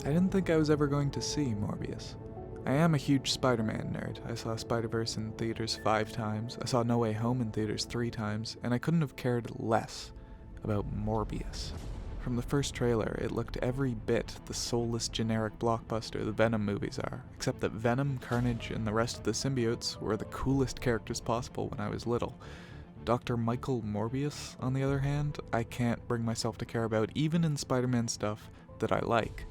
I didn't think I was ever going to see Morbius. I am a huge Spider-Man nerd. I saw Spider-Verse in theaters 5 times, I saw No Way Home in theaters 3 times, and I couldn't have cared less about Morbius. From the first trailer, it looked every bit the soulless generic blockbuster the Venom movies are, except that Venom, Carnage, and the rest of the symbiotes were the coolest characters possible when I was little. Dr. Michael Morbius, on the other hand, I can't bring myself to care about even in Spider-Man stuff that I like.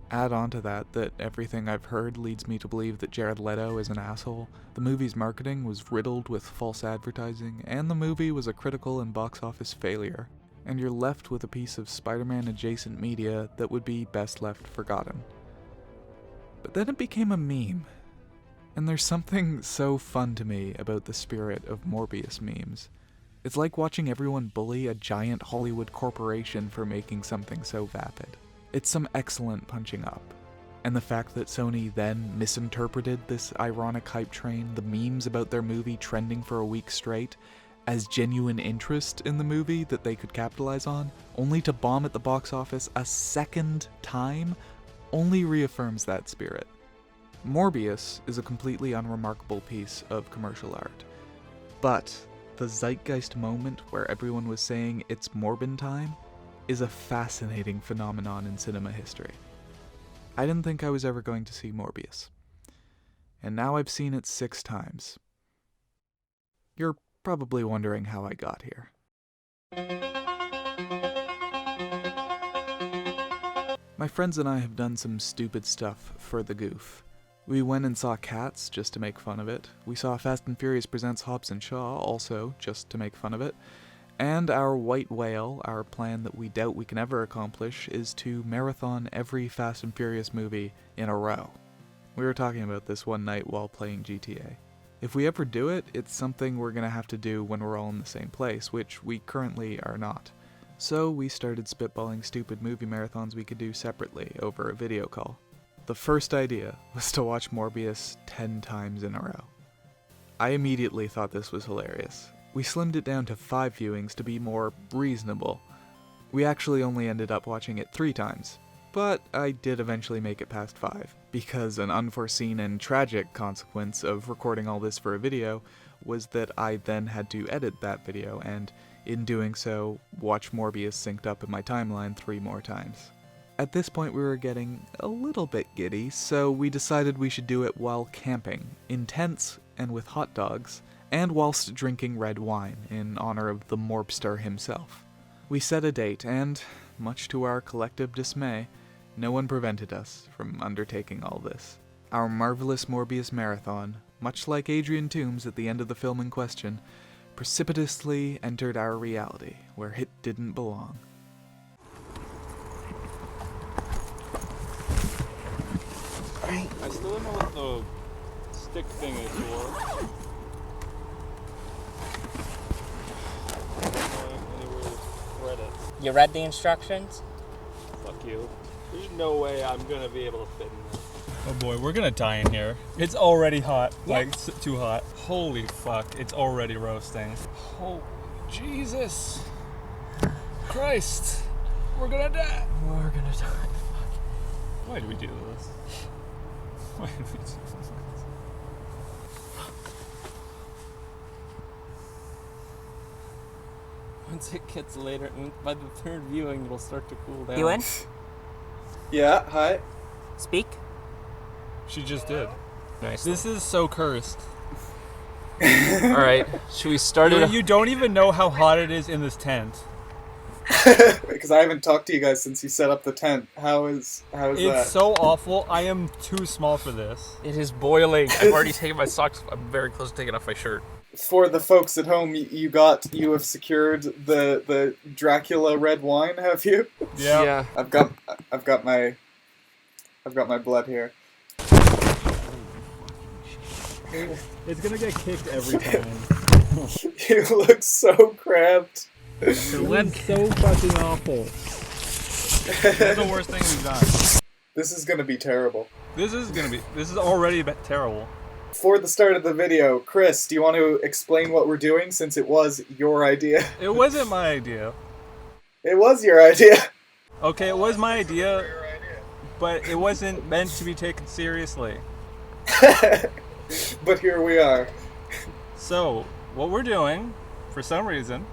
Add on to that everything I've heard leads me to believe that Jared Leto is an asshole, the movie's marketing was riddled with false advertising, and the movie was a critical and box office failure, and you're left with a piece of Spider-Man adjacent media that would be best left forgotten. But then it became a meme, and there's something so fun to me about the spirit of Morbius memes. It's like watching everyone bully a giant Hollywood corporation for making something so vapid. It's some excellent punching up. And the fact that Sony then misinterpreted this ironic hype train, the memes about their movie trending for a week straight, as genuine interest in the movie that they could capitalize on, only to bomb at the box office a second time, only reaffirms that spirit. Morbius is a completely unremarkable piece of commercial art. But the zeitgeist moment where everyone was saying it's Morbin time is a fascinating phenomenon in cinema history. I didn't think I was ever going to see Morbius. And now I've seen it 6 times. You're probably wondering how I got here. My friends and I have done some stupid stuff for the goof. We went and saw Cats just to make fun of it. We saw Fast and Furious Presents Hobbs and Shaw also just to make fun of it. And our white whale, our plan that we doubt we can ever accomplish, is to marathon every Fast and Furious movie in a row. We were talking about this one night while playing GTA. If we ever do it, it's something we're gonna have to do when we're all in the same place, which we currently are not. So we started spitballing stupid movie marathons we could do separately over a video call. The first idea was to watch Morbius 10 times in a row. I immediately thought this was hilarious. We slimmed it down to 5 viewings to be more reasonable. We actually only ended up watching it 3 times, but I did eventually make it past 5, because an unforeseen and tragic consequence of recording all this for a video was that I then had to edit that video, and in doing so, watch Morbius synced up in my timeline 3 more times. At this point we were getting a little bit giddy, so we decided we should do it while camping, in tents and with hot dogs, and whilst drinking red wine in honor of the Morbster himself. We set a date, and, much to our collective dismay, no one prevented us from undertaking all this. Our Marvelous Morbius Marathon, much like Adrian Toombs at the end of the film in question, precipitously entered our reality, where it didn't belong. I still don't know what the stick thing is for. You read the instructions? Fuck you. There's no way I'm gonna be able to fit in this. Oh boy, we're gonna die in here. It's already hot. Yeah. Like, too hot. Holy fuck, it's already roasting. Holy Jesus Christ. We're gonna die. We're gonna die. Why do we do this? Why do we do this? Once it gets later, by the 3rd viewing, it'll start to cool down. You in? Yeah, hi. Speak? She just did. Nice. This is so cursed. Alright, should we start it? You don't even know how hot it is in this tent. Because I haven't talked to you guys since you set up the tent. How is that? It's so awful. I am too small for this. It is boiling. I've already taken my socks. I'm very close to taking off my shirt. For the folks at home, you have secured the Dracula red wine, have you? Yeah. I've got my blood here. It's gonna get kicked every time. You look so cramped. It's so fucking awful. This is the worst thing we've done. This is gonna be terrible. This is already terrible. For the start of the video, Chris, do you want to explain what we're doing since it was your idea? It wasn't my idea. It was your idea. Okay, it was my idea, but it wasn't meant to be taken seriously. But here we are. So, what we're doing, for some reason,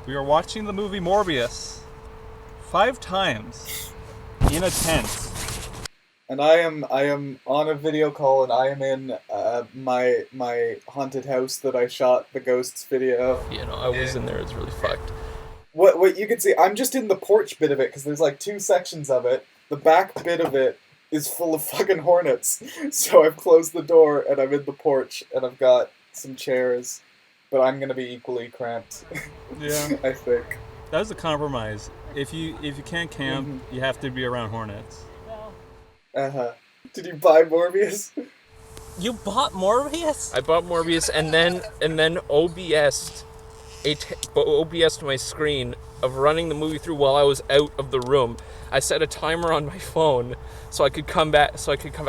we are watching the movie Morbius 5 times in a tent. And I am on a video call, and I am in my haunted house that I shot the ghosts video. You know, I was in there. It's really fucked. What you can see, I'm just in the porch bit of it, because there's like 2 sections of it. The back bit of it is full of fucking hornets. So I've closed the door, and I'm in the porch, and I've got some chairs. But I'm gonna be equally cramped. Yeah. I think. That was a compromise. If you can't camp, you have to be around hornets. Uh-huh. Did you buy Morbius? You bought Morbius? I bought Morbius and then OBS'd my screen of running the movie through while I was out of the room. I set a timer on my phone so I could come back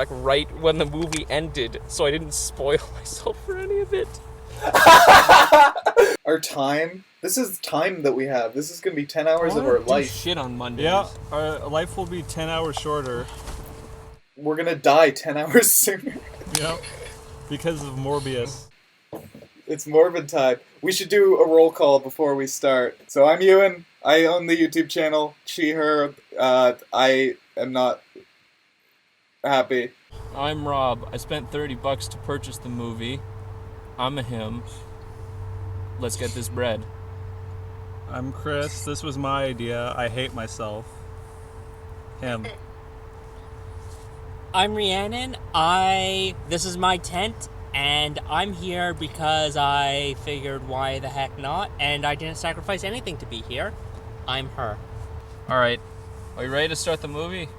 right when the movie ended, so I didn't spoil myself for any of it. Our time? This is time that we have. This is gonna be 10 hours of our life. Shit on Mondays. Yeah, our life will be 10 hours shorter. We're gonna die 10 hours sooner. Yep. Because of Morbius. It's Morbid time. We should do a roll call before we start. So I'm Ewan. I own the YouTube channel. She, her. I am not happy. I'm Rob. I spent $30 to purchase the movie. I'm a him. Let's get this bread. I'm Chris. This was my idea. I hate myself. Him. I'm Rhiannon. This is my tent, and I'm here because I figured why the heck not, and I didn't sacrifice anything to be here. I'm her. All right. Are you ready to start the movie?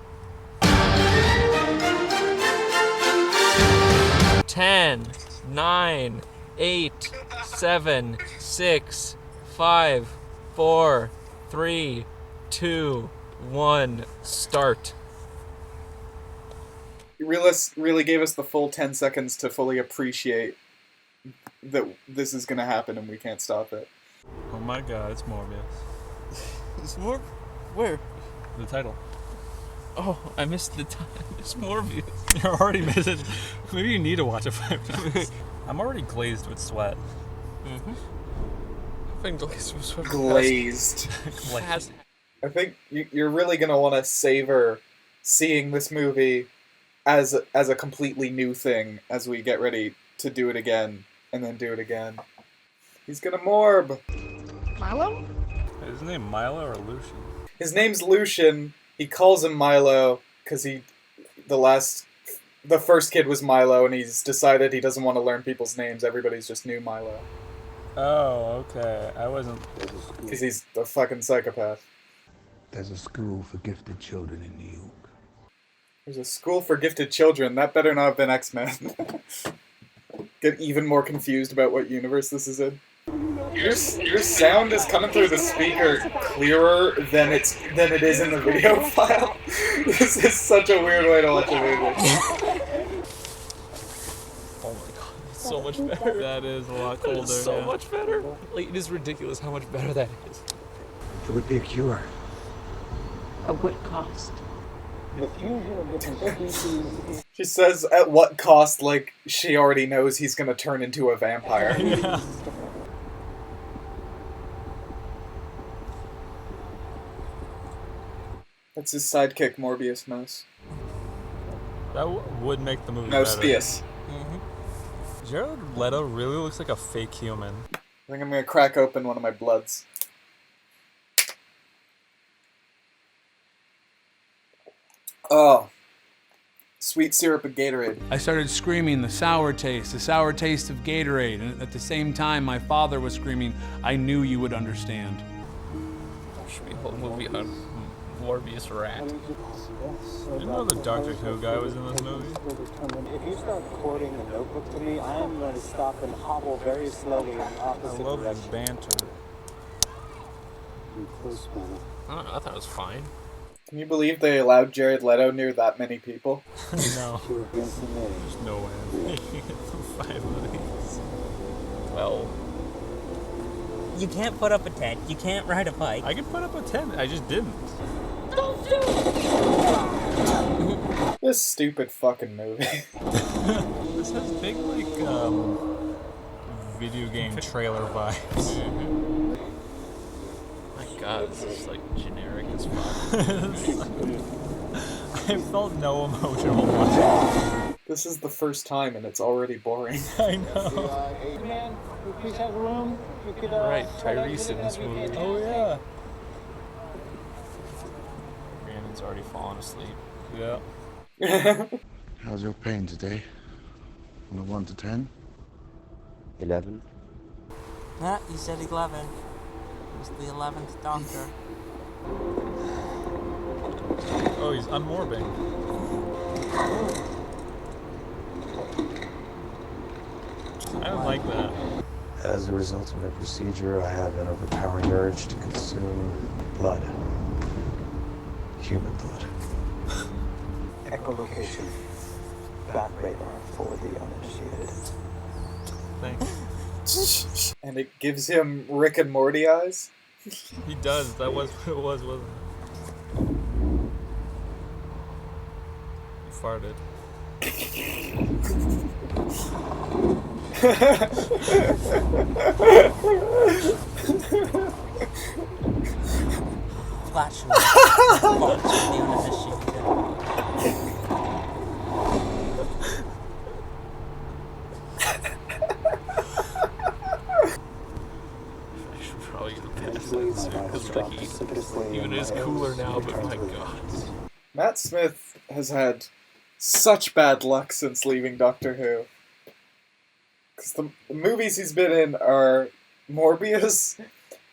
10, 9, 8, 7, 6, 5, 4, 3, 2, 1, start. Realist really gave us the full 10 seconds to fully appreciate that this is gonna happen and we can't stop it. Oh my god, it's Morbius. It's Morb? Where? The title. Oh, I missed the time. It's Morbius. You're already missing. Maybe you need to watch it 5 times. I'm already glazed with sweat. Mm-hmm. I've been glazed with sweat. Glazed. Glazed. I think you're really gonna want to savor seeing this movie as a completely new thing as we get ready to do it again and then do it again. He's gonna morb. Milo? Is his name Milo or Lucian? His name's Lucian. He calls him Milo because the first kid was Milo, and he's decided he doesn't want to learn people's names. Everybody's just knew Milo. Oh, okay. I wasn't. Because he's a fucking psychopath. There's a school for gifted children in New York. There's a school for gifted children. That better not have been X-Men. Get even more confused about what universe this is in. Your sound is coming through the speaker clearer than it is in the video file. This is such a weird way to watch a movie. Oh my god, it's so much better. That is a lot colder. It's so yeah. much better. Like, it is ridiculous how much better that is. It would be a cure. At what cost? She says at what cost, like she already knows he's gonna turn into a vampire. Yeah. That's his sidekick, Morbius Mouse. That would make the movie better. Mouse. Jared Leto really looks like a fake human. I think I'm gonna crack open one of my bloods. Oh. Sweet syrup and Gatorade. I started screaming the sour taste of Gatorade, and at the same time my father was screaming, I knew you would understand. There should be a whole movie on Morbius Rat. Did you know the Doctor Who guy was in this movie? If you start quoting a notebook to me, I am going to stop and hobble very slowly in the I opposite love his direction. banter. I don't know, I thought it was fine. Can you believe they allowed Jared Leto near that many people? No. There's no way. 5 movies. Well, You can't put up a tent. You can't ride a bike. I could put up a tent. I just didn't. Don't do it! This stupid fucking movie. This has big, like, video game trailer vibes. My god, this is like generic as fuck. I felt no emotion while watching. This is the first time and it's already boring. I know. Man, we please have room. We could, Right, Tyrese in this movie. Oh, yeah. Brandon's already fallen asleep. Yeah. How's your pain today? On a 1 to 10? 11. Nah, you said 11. It was the 11th Doctor. Oh, he's unmorbing. I don't like that. As a result of a procedure, I have an overpowering urge to consume blood. Human blood. Echolocation. Back radar for the uninitiated. Thanks. And it gives him Rick and Morty eyes. He does. That was what it was, wasn't it? He Flatulence. Farts for the uninitiated. Probably gonna pass that soon because the heat. Even it is cooler now, but my god. Matt Smith has had such bad luck since leaving Doctor Who. Because the movies he's been in are Morbius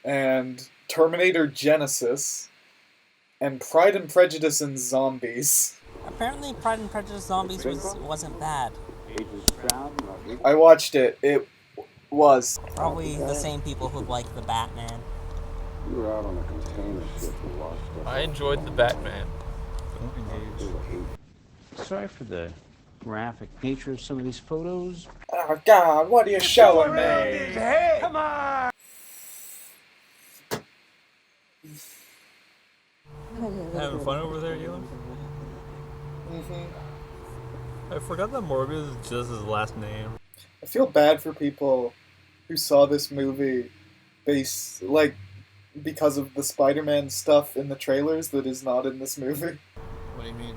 and Terminator Genesis and Pride and Prejudice and Zombies. Apparently, Pride and Prejudice Zombies wasn't bad. I watched it. It was. Probably the same people who like the Batman. You were out on a container ship and lost us. I enjoyed the Batman. Sorry for the graphic nature of some of these photos. Oh God, what are you showing me? Hey! Come on! having fun over there, Ewan? Mm-hmm. I forgot that Morbius is just his last name. I feel bad for people who saw this movie because of the Spider-Man stuff in the trailers that is not in this movie. What do you mean?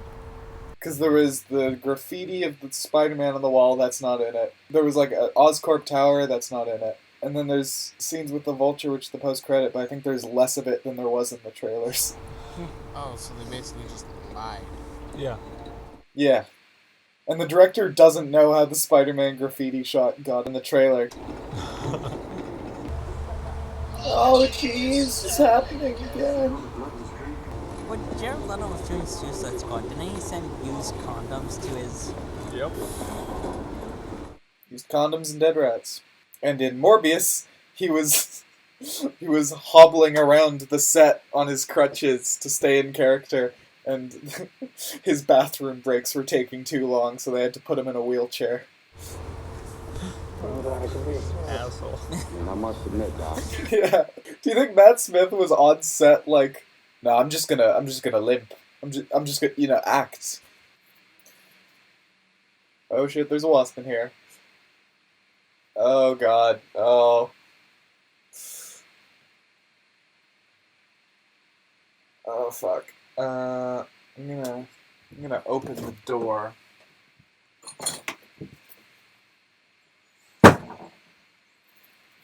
Because there was the graffiti of the Spider-Man on the wall, that's not in it. There was like an Oscorp Tower, that's not in it. And then there's scenes with the Vulture, which is the post-credit, but I think there's less of it than there was in the trailers. Oh, so they basically just lied. Yeah. Yeah. And the director doesn't know how the Spider-Man graffiti shot got in the trailer. Oh jeez, it's happening again. When Jared Leto was doing Suicide Squad, didn't he send used condoms to his... Yep. Used condoms and dead rats. And in Morbius, he was hobbling around the set on his crutches to stay in character, and his bathroom breaks were taking too long, so they had to put him in a wheelchair. Asshole. I must admit, Doc. Yeah. Do you think Matt Smith was on set like, no, I'm just gonna limp. I'm just gonna, act. Oh shit, there's a wasp in here. Oh god. Oh. Oh fuck. I'm gonna open the door.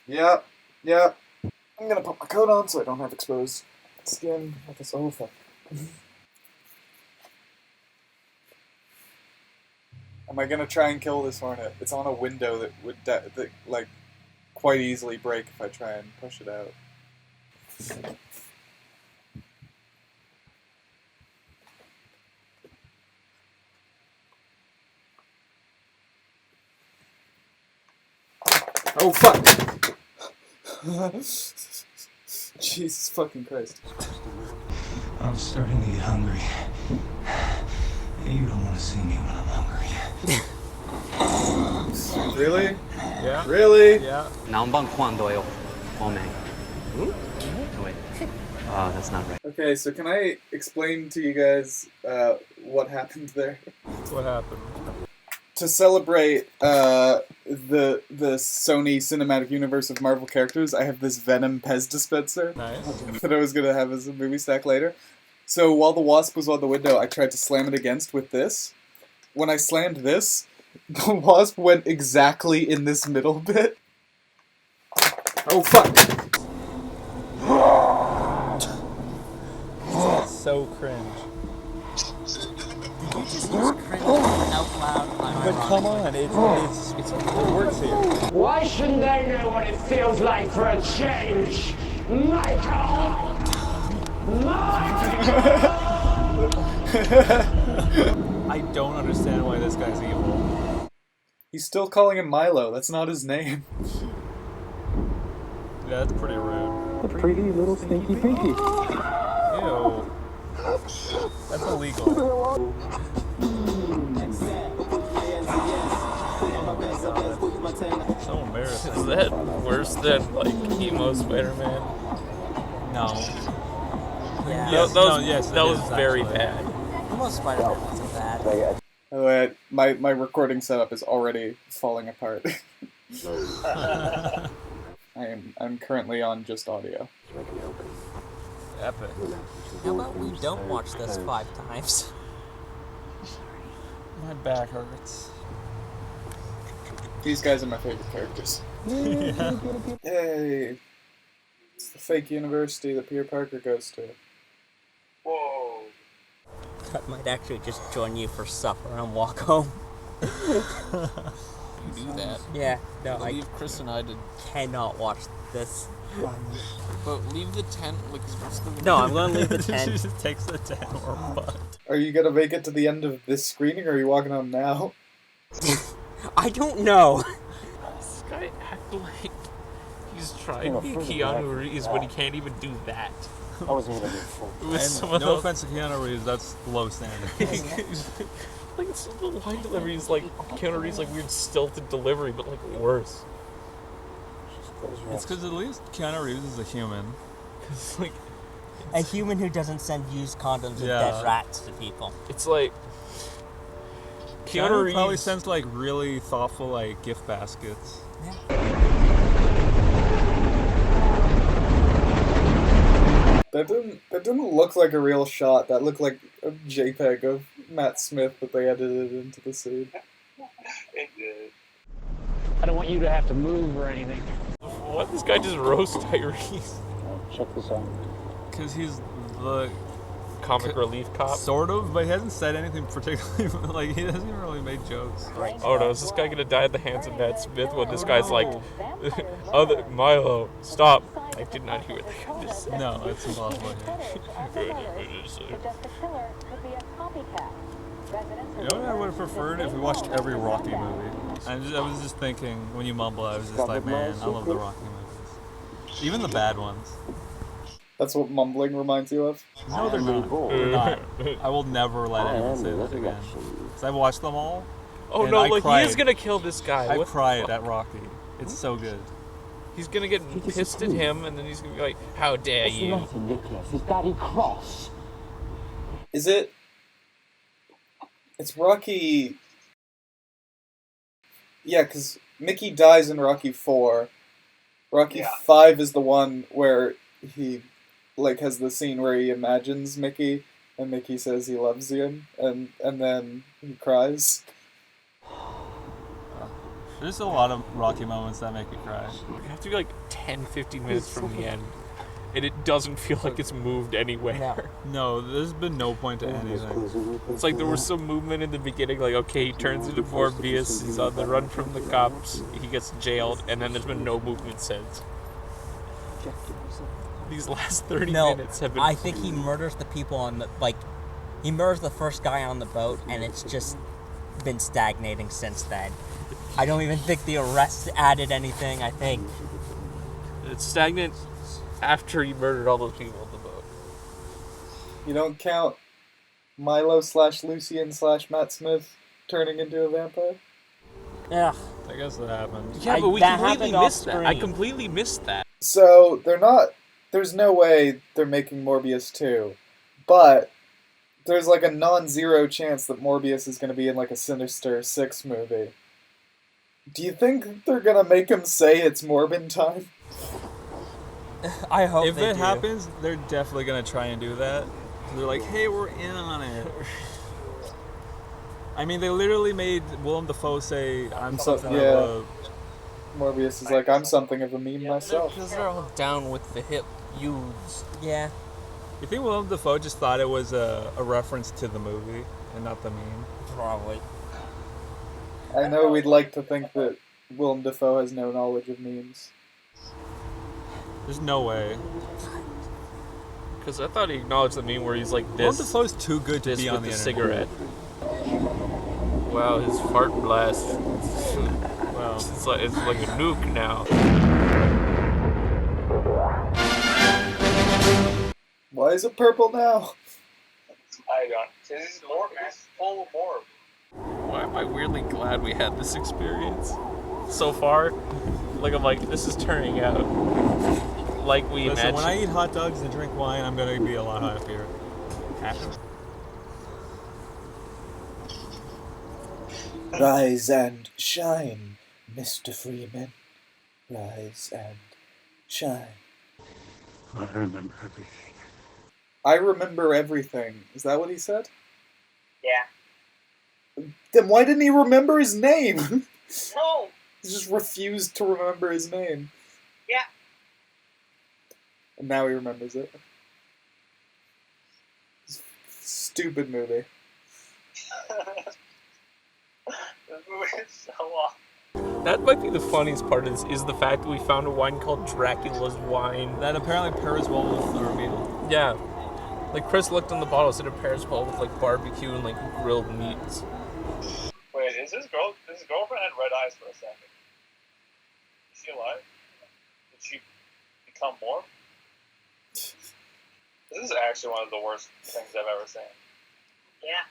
Yep. I'm gonna put my coat on so I don't have exposed skin at this. Oh fuck. Am I gonna try and kill this hornet? It's on a window that would quite easily break if I try and push it out. Oh fuck! Jesus fucking Christ. I'm starting to get hungry. You don't want to see me when I'm hungry. Really? Yeah. Really? Yeah. 남방권도요. 오메. Wait. That's not right. Okay, so can I explain to you guys what happened there? What happened? To celebrate the Sony Cinematic Universe of Marvel characters, I have this Venom Pez dispenser that I was gonna have as a movie stack later. So while the Wasp was on the window, I tried to slam it against with this. When I slammed this, the Wasp went exactly in this middle bit. Oh fuck! So cringe. Did you just use cringe out loud? But come on, it works here. Why shouldn't they know what it feels like for a change? Michael! I don't understand why this guy's evil. He's still calling him Milo. That's not his name. Yeah, that's pretty rude. The pretty little stinky pinky. Ew. That's illegal. So embarrassing. Is that worse than like emo Spider-Man? No. Yeah. That was very bad. Almost Spider-Man wasn't bad. Oh, my recording setup is already falling apart. I'm currently on just audio. Epic. How about we don't watch this 5 times? My back hurts. These guys are my favorite characters. Yeah. Hey, it's the fake university that Peter Parker goes to. Whoa. I might actually just join you for supper and walk home. You do that. Yeah, no, I Leave Chris and I to. cannot watch this. But leave the tent. Like, No, I'm going to leave the She tent. just takes the tent or what? Are you gonna make it to the end of this screening, or are you walking home now? I don't know. This guy act like he's trying to be Keanu Reeves, but he can't even do that. I wasn't gonna be full. It was someone No else. offense to Keanu Reeves, that's low standard. Like, it's the line delivery is like Keanu Reeves, like weird stilted delivery, but like worse. It's because at least Keanu Reeves is a human. Cause like A human who doesn't send used condoms and Yeah. dead rats to people. it's like Keanu Reeves probably sends like really thoughtful like gift baskets. That didn't look like a real shot. That looked like a JPEG of Matt Smith that they edited into the scene. It did. I don't want you to have to move or anything. What? This guy just roast Tyrese. Check this out. Because he's the Comic relief cop. sort of, but he hasn't said anything particularly. Like he hasn't even really made jokes. Oh no, is this guy gonna die at the hands of Matt Smith when this guy's like, other Milo, stop. I did not hear what that guy just said. No, it's impossible. You know what I would have preferred if we watched every Rocky movie. I was just thinking when you mumble, I was just like, man, I love the Rocky movies, even the bad ones. That's what mumbling reminds you of? No, they're not. They're not. I will never let anyone say that again. Because I've watched them all. Oh and no, I like cried. he is gonna kill this guy. I What the cried fuck? at Rocky. It's so good. He's gonna get pissed at him, and then he's gonna be like, "How dare What's the you?" matter, Nicholas? Is Daddy cross? Is it? It's Rocky. Yeah, because Mickey dies in Rocky 4. Rocky 5 is the one where he, like, has the scene where he imagines Mickey, and Mickey says he loves him, and then he cries. There's a lot of Rocky moments that make you cry. You have to be like 10, 15 minutes from the end, and it doesn't feel like it's moved anywhere. No, there's been no point to anything. It's like there was some movement in the beginning, like, okay, he turns into Morbius, he's on the run from the cops, he gets jailed, and then there's been no movement since. These last 30 minutes have been... I think he murders the people on the, like, he murders the first guy on the boat, and it's just been stagnating since then. I don't even think the arrest added anything, I think. It's stagnant after he murdered all those people on the boat. You don't count Milo/Lucian/Matt Smith turning into a vampire? Yeah. I guess that happened. Yeah, but we completely missed that. I completely missed that. So, they're not... There's no way they're making Morbius 2. But there's like a non-zero chance that Morbius is going to be in like a Sinister Six movie. Do you think they're going to make him say it's Morbin time? I hope If they it do. happens, they're definitely gonna try and do that. They're like, hey, we're in on it. I mean, they literally made Willem Dafoe say, I'm something of a... Morbius is like, I'm something of a meme myself. Because they're all down with the hip youths. Yeah. You think Willem Dafoe just thought it was a reference to the movie and not the meme? Probably. I know we'd like to think that Willem Dafoe has no knowledge of memes. There's no way. Because I thought he acknowledged the meme where he's like Willem this. Dafoe's too good to this be with on the the internet. cigarette. Wow, his fart blast. Wow. It's like a nuke now. Why is it purple now? I don't. This is Morb, man. It's full of Morb. Why am I weirdly glad we had this experience so far? Like, I'm like, this is turning out like we Listen, imagined. when I eat hot dogs and drink wine, I'm gonna be a lot happier. Rise and shine, Mr. Freeman. Rise and shine. I remember everything. I remember everything. Is that what he said? Yeah. Then why didn't he remember his name? No! He just refused to remember his name. Yeah. And now he remembers it. Stupid movie. This movie is so awful. That might be the funniest part of this, is the fact that we found a wine called Dracula's Wine. That apparently pairs well with the reveal. Yeah. Like, Chris looked on the bottle, said it pairs well with, like, barbecue and, like, grilled meats. Wait, is his girlfriend had red eyes for a second? Is she alive? Did she become Morb? This is actually one of the worst things I've ever seen. Yeah.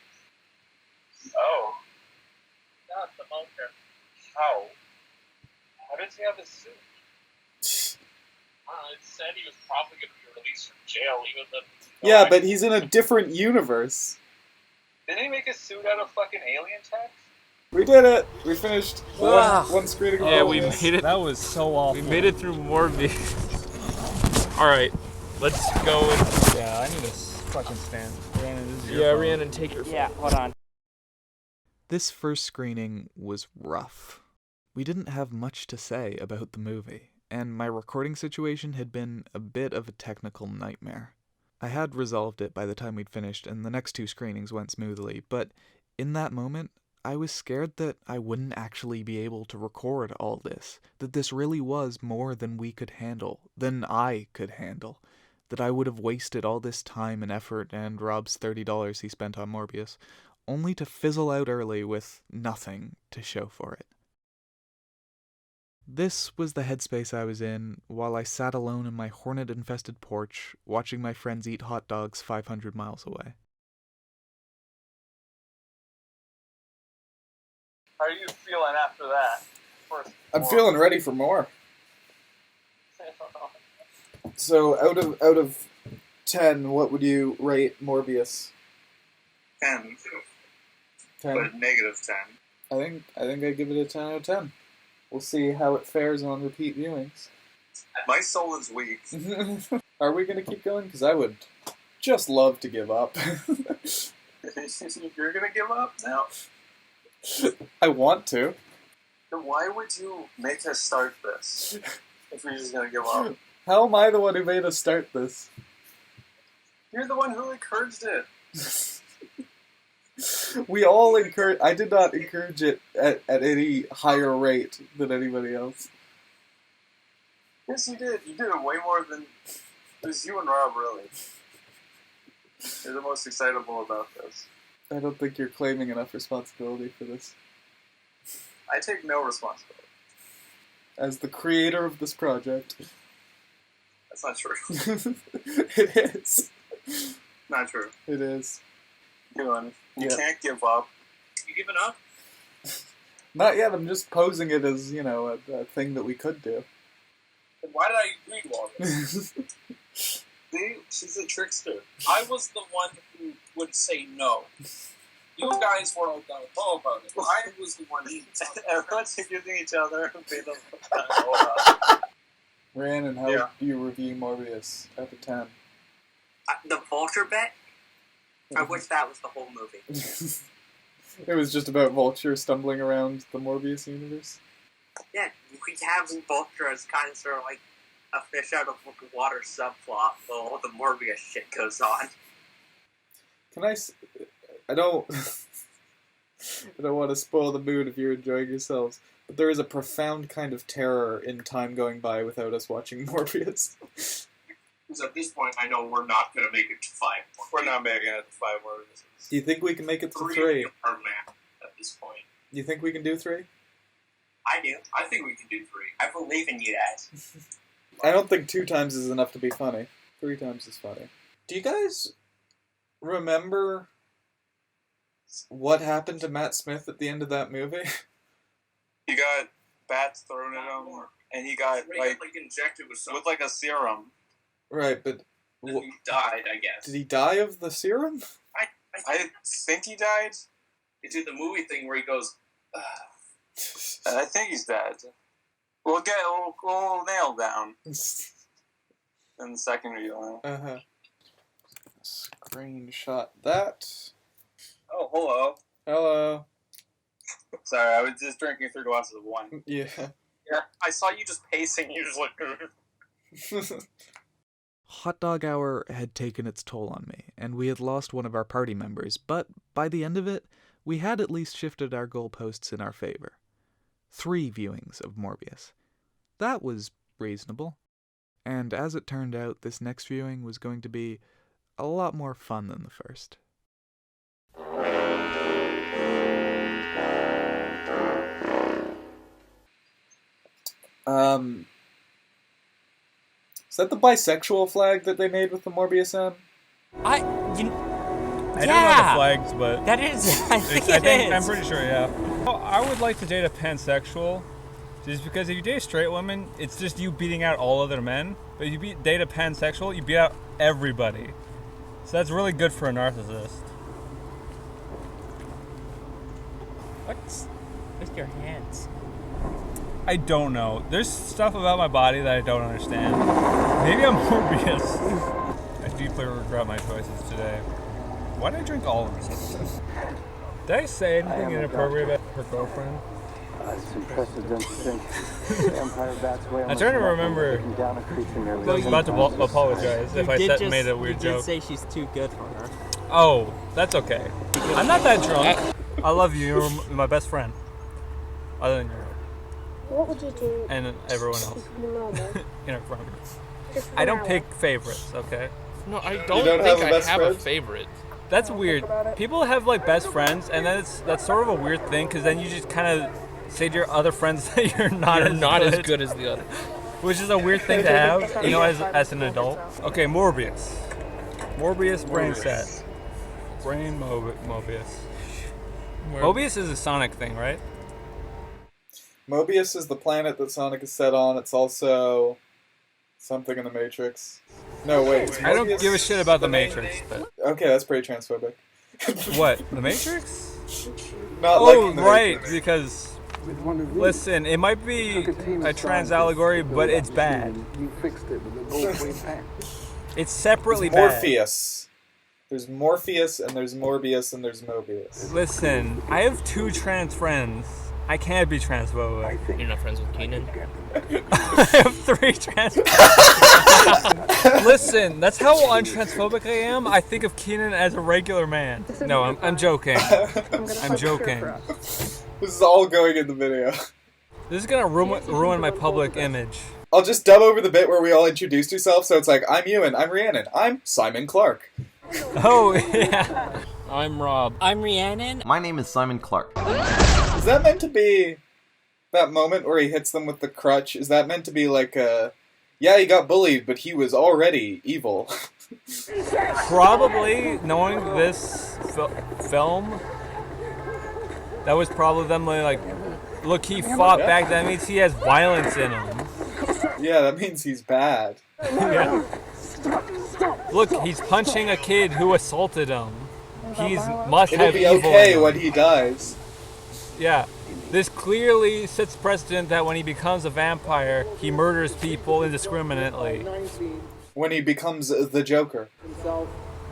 Oh. Not the bunker. How? How does he have his suit? It said he was probably going to be released from jail, even though... Yeah, but he's in a different universe. Didn't he make a suit out of fucking alien text? We did it! We finished one screening of Yeah, we Morbius. made it. That was so awful. We made it through Morbius. Alright, let's go and... Yeah, I need a fucking stand. Rhiannon, this is your Yeah, phone. Rhiannon, take your phone. Yeah, hold on. This first screening was rough. We didn't have much to say about the movie, and my recording situation had been a bit of a technical nightmare. I had resolved it by the time we'd finished, and the next two screenings went smoothly, but in that moment, I was scared that I wouldn't actually be able to record all this, that this really was more than we could handle, than I could handle, that I would have wasted all this time and effort and Rob's $30 he spent on Morbius, only to fizzle out early with nothing to show for it. This was the headspace I was in while I sat alone in my hornet-infested porch, watching my friends eat hot dogs 500 miles away. How are you feeling after that? I'm feeling ready for more. So, out of 10, what would you rate Morbius? 10. 10. But negative 10. I think I'd give it a 10 out of 10. We'll see how it fares on repeat viewings. My soul is weak. Are we going to keep going? Because I would just love to give up. You're gonna give up now? I want to. Then why would you make us start this if you're just gonna give up? How am I the one who made us start this? You're the one who encouraged it. We all encourage. I did not encourage it at any higher rate than anybody else. Yes, you did. You did it way more than... It was you and Rob, really. You're the most excitable about this. I don't think you're claiming enough responsibility for this. I take no responsibility. As the creator of this project. That's not true. It is. Not true. It is. Come on. You Yeah. can't give up. You giving up? Not yet, I'm just posing it as, a thing that we could do. Then why did I agree to all this? See? She's a trickster. I was the one who would say no. You guys were all gung ho about it. I was the one who... Everyone's accusing each other of being the Rhiannon, how do you review Morbius out of 10? The Vulture bit? I wish that was the whole movie. It was just about Vulture stumbling around the Morbius universe? Yeah, we have Vulture as kind of sort of like a fish out of water subplot while all the Morbius shit goes on. I don't want to spoil the mood if you're enjoying yourselves, but there is a profound kind of terror in time going by without us watching Morbius. Because at this point, I know we're not going to make it to 5. We're not making it to 5 Morbius. Do you think we can make it to 3? 3 are map at this point. You think we can do 3? I do. I think we can do 3. I believe in you guys. I don't think 2 times is enough to be funny. 3 times is funny. Do you guys remember what happened to Matt Smith at the end of that movie? He got bats thrown at him, and he got like injected with something. With like a serum. Right, but he died, I guess. Did he die of the serum? I think he died. He did the movie thing where he goes. I think he's dead. We'll nail down in the second viewing. Screenshot that. Oh, hello. Hello. Sorry, I was just drinking 3 glasses of wine. Yeah. Yeah, I saw you just pacing. You just like. Hot dog hour had taken its toll on me, and we had lost one of our party members, but by the end of it, we had at least shifted our goalposts in our favor. 3 viewings of Morbius. That was reasonable. And as it turned out, this next viewing was going to be a lot more fun than the first. Is that the bisexual flag that they made with the Morbius M? I don't know the flags, but that is. I think it is. I'm pretty sure, yeah. Well, I would like to date a pansexual, just because if you date a straight woman, it's just you beating out all other men. But if you date a pansexual, you beat out everybody. So that's really good for a narcissist. What's with your hands? I don't know. There's stuff about my body that I don't understand. Maybe I'm Morbius. I deeply regret my choices today. Why did I drink all of this? Did I say anything inappropriate about her girlfriend? It's impressive, don't you think? The Empire bats way I'm trying to remember. I was about to apologize if I made a weird joke. You did say she's too good for her. Oh, that's okay. I'm not that drunk. I love you. You're my best friend. Other than your What would you do? and everyone else if you normal? in our friend. Just for I an don't hour. pick favorites, okay? No, I don't think I have a favorite. That's weird. People have like best friends, and that's sort of a weird thing because then you just kind of say to your other friends that you're not as good as the other. Which is a weird thing to have, you know, as an adult. Okay, Morbius. Morbius brain set. Brain Mobius. Mobius is a Sonic thing, right? Mobius is the planet that Sonic is set on. It's also something in the Matrix. No, wait. I don't give a shit about the Matrix. But... Okay, that's pretty transphobic. What? The Matrix? Not oh, like the right, Matrix. Because... Listen, it might be a trans allegory, but it's bad. It's separately bad. Morpheus. There's Morpheus, and there's Morbius, and there's Mobius. Listen, I have 2 trans friends. I can't be transphobic. You're not friends with Keenan? I have 3 trans Listen, that's how untransphobic I am. I think of Keenan as a regular man. No, I'm joking. I'm joking. This is all going in the video. This is gonna ruin my public image. I'll just dub over the bit where we all introduced ourselves, so it's like, I'm Ewan, I'm Rhiannon, I'm Simon Clark. Oh, yeah. I'm Rob. I'm Rhiannon. My name is Simon Clark. Is that meant to be that moment where he hits them with the crutch? Is that meant to be like yeah, he got bullied, but he was already evil? Probably, knowing this film, that was probably them like, look, he fought back, that means he has violence in him. Yeah, that means he's bad. Yeah. Look, he's punching a kid who assaulted him. Must It'll have be evil okay in him. when he dies. Yeah. This clearly sets precedent that when he becomes a vampire, he murders people indiscriminately. When he becomes the Joker.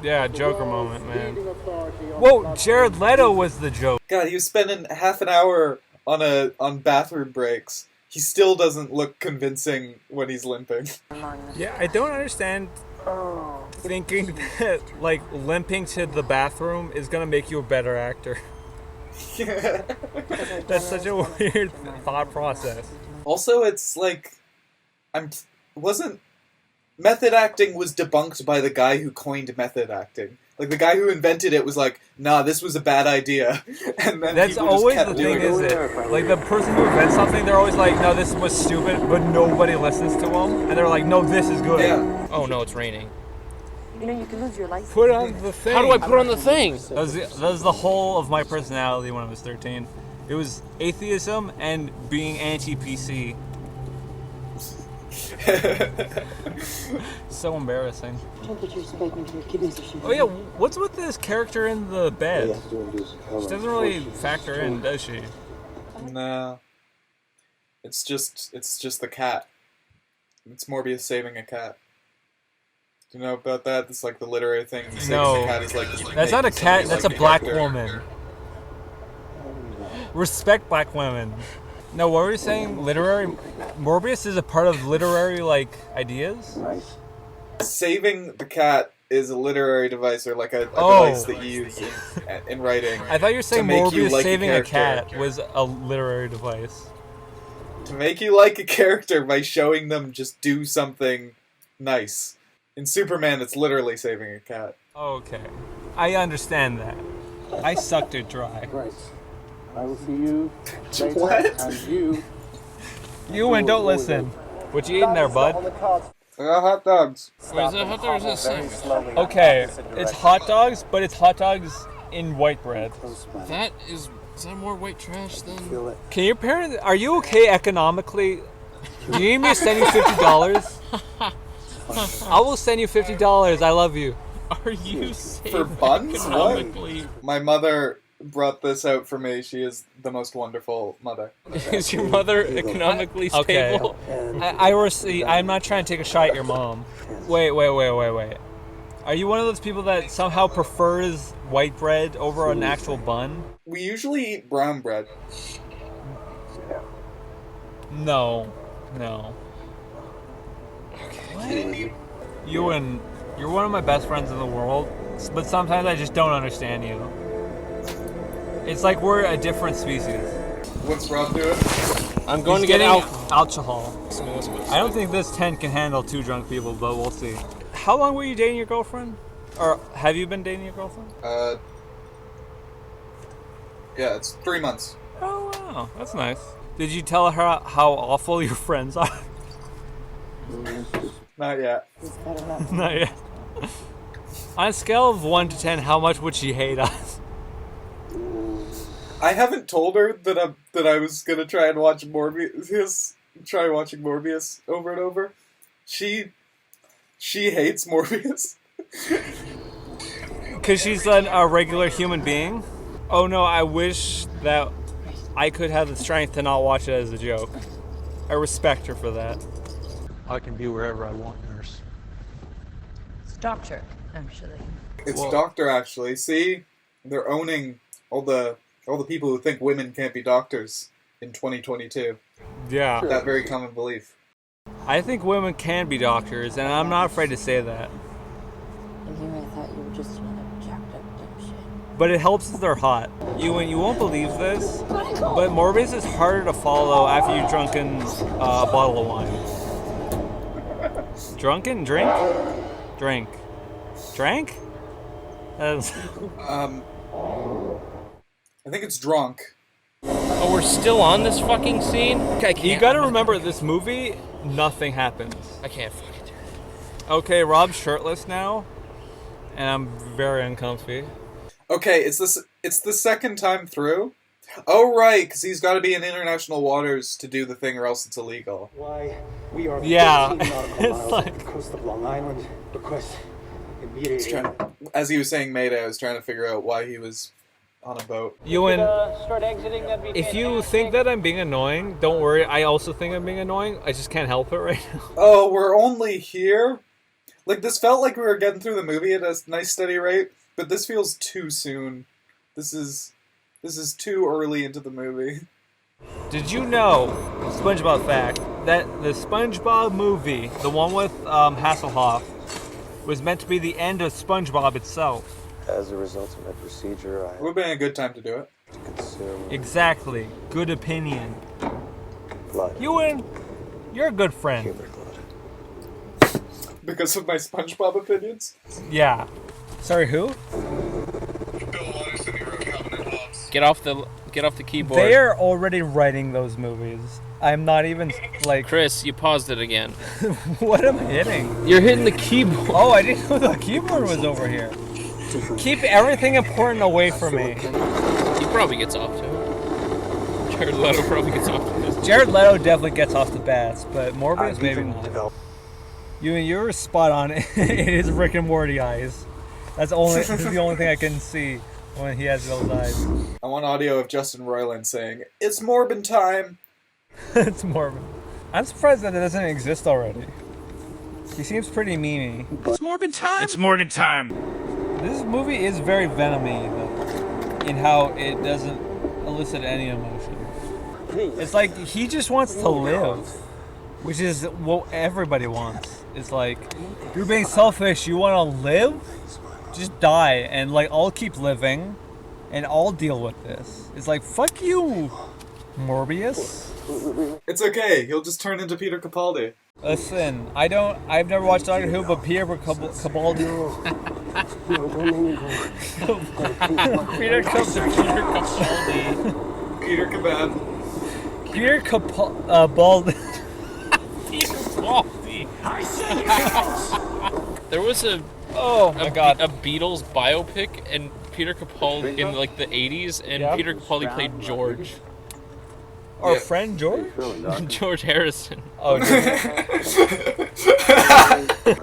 Yeah, Joker moment, man. Whoa, Jared Leto was the Joker. God, he was spending half an hour on bathroom breaks. He still doesn't look convincing when he's limping. Yeah, I don't understand thinking that, like, limping to the bathroom is gonna make you a better actor. That's such a weird thought process. Also, it's like, method acting was debunked by the guy who coined method acting. Like, the guy who invented it was like, nah, this was a bad idea. And then that's always the thing, is it? Like, the person who invents something, they're always like, no, this was stupid, but nobody listens to them. And they're like, no, this is good. Yeah. Oh no, it's raining. You know, you can lose your license. Put on the thing. How do I put on the thing? That was the whole of my personality when I was 13. It was atheism and being anti-PC. So embarrassing. Oh yeah, what's with this character in the bed? She doesn't really factor in, does she? No. It's just the cat. It's Morbius saving a cat. Do you know about that? It's like the literary thing. No, the cat is like, that's not a cat. That's like a black character. woman. Respect black women. No, what were you saying? Literary? Morbius is a part of literary, like, ideas? Saving the cat is a literary device, or like a device that you use in writing. I thought you were saying Morbius like saving a cat was a literary device. To make you like a character by showing them just do something nice. In Superman, it's literally saving a cat. Okay. I understand that. I sucked it dry. Right. I will see you later, What? and you... Ewan, don't listen. What you eating there, bud? Hot dogs. Wait, is that hot dog or is that salmon? Okay, it's hot dogs, but it's hot dogs in white bread. Is that more white trash than... Can your parents... Are you okay economically? Do you need me to send you $50? I will send you $50. I love you. Are you For buns? economically? What? My mother brought this out for me. She is the most wonderful mother. Is your mother economically stable? Okay. I'm not trying to take a shot at your mom. Wait. Are you one of those people that somehow prefers white bread over an actual bun? We usually eat brown bread. No. What? Ewan, you're one of my best friends in the world, but sometimes I just don't understand you. It's like we're a different species. What's Rob doing? I'm going He's to get getting out. alcohol. I don't think this tent can handle 2 drunk people, but we'll see. How long were you dating your girlfriend? Or have you been dating your girlfriend? Yeah, it's 3 months. Oh, wow. That's nice. Did you tell her how awful your friends are? Not yet. Not yet. On a scale of 1 to 10, how much would she hate us? I haven't told her that I was gonna try and watch Morbius. Try watching Morbius over and over. She hates Morbius. Because she's a regular human being? Oh no, I wish that I could have the strength to not watch it as a joke. I respect her for that. I can be wherever I want, nurse. It's doctor, actually. It's doctor, actually. See? They're owning all the people who think women can't be doctors in 2022. Yeah. That very common belief. I think women can be doctors, and I'm not afraid to say that. And here I thought you were just another jacked up dipshit. But it helps that they're hot. You won't believe this, but Morbius is harder to follow after you've drunken a bottle of wine. Drunken? Drink? Drink. Drank? I think it's drunk. Oh, we're still on this fucking scene? You gotta remember, this movie, nothing happens. I can't fucking do it. Okay, Rob's shirtless now, and I'm very uncomfy. Okay, it's the second time through, Oh, right, because he's got to be in international waters to do the thing or else it's illegal. Why we are Yeah. 15 nautical miles off the coast of Long Island. Request immediate. As he was saying Mayday, I was trying to figure out why he was on a boat. Ewan, Start exiting, that'd be if you think that I'm being annoying, don't worry. I also think I'm being annoying. I just can't help it right now. Oh, we're only here? Like, this felt like we were getting through the movie at a nice steady rate, but this feels too soon. This is too early into the movie. Did you know, SpongeBob fact, that the SpongeBob movie, the one with Hasselhoff, was meant to be the end of SpongeBob itself? As a result of my procedure, It would have been a good time to do it. consume Exactly. Good opinion. blood. Ewan, you're a good friend. Because of my SpongeBob opinions? Yeah. Sorry, who? Get off the keyboard. They are already writing those movies. I'm not even, like... Chris, you paused it again. What am I hitting? You're hitting the keyboard. Oh, I didn't know the keyboard was over here. Keep everything important away from me. He probably gets off to it. Jared Leto probably gets off to this. Jared Leto definitely gets off the bats, but Morbius maybe not. You're spot on. It is Rick and Morty eyes. This is the only thing I can see when he has those eyes. I want audio of Justin Roiland saying, "It's Morbin time!" It's Morbin. I'm surprised that it doesn't exist already. He seems pretty memey. It's Morbin time! It's Morbin time! This movie is very venomy, though, in how it doesn't elicit any emotion. It's like he just wants to live, which is what everybody wants. It's like, you're being selfish, you want to live? Just die, and like, I'll keep living, and I'll deal with this. It's like, fuck you, Morbius. It's okay, he'll just turn into Peter Capaldi. Listen, I've never watched Doctor Who, but Peter Capaldi. Peter Capaldi. Peter Kebab. Peter Capaldi. Peter Capaldi. I said yes! There was a Beatles biopic, and Peter Capaldi in like the 80s, and Peter Capaldi played George. Our friend George? George Harrison. Oh,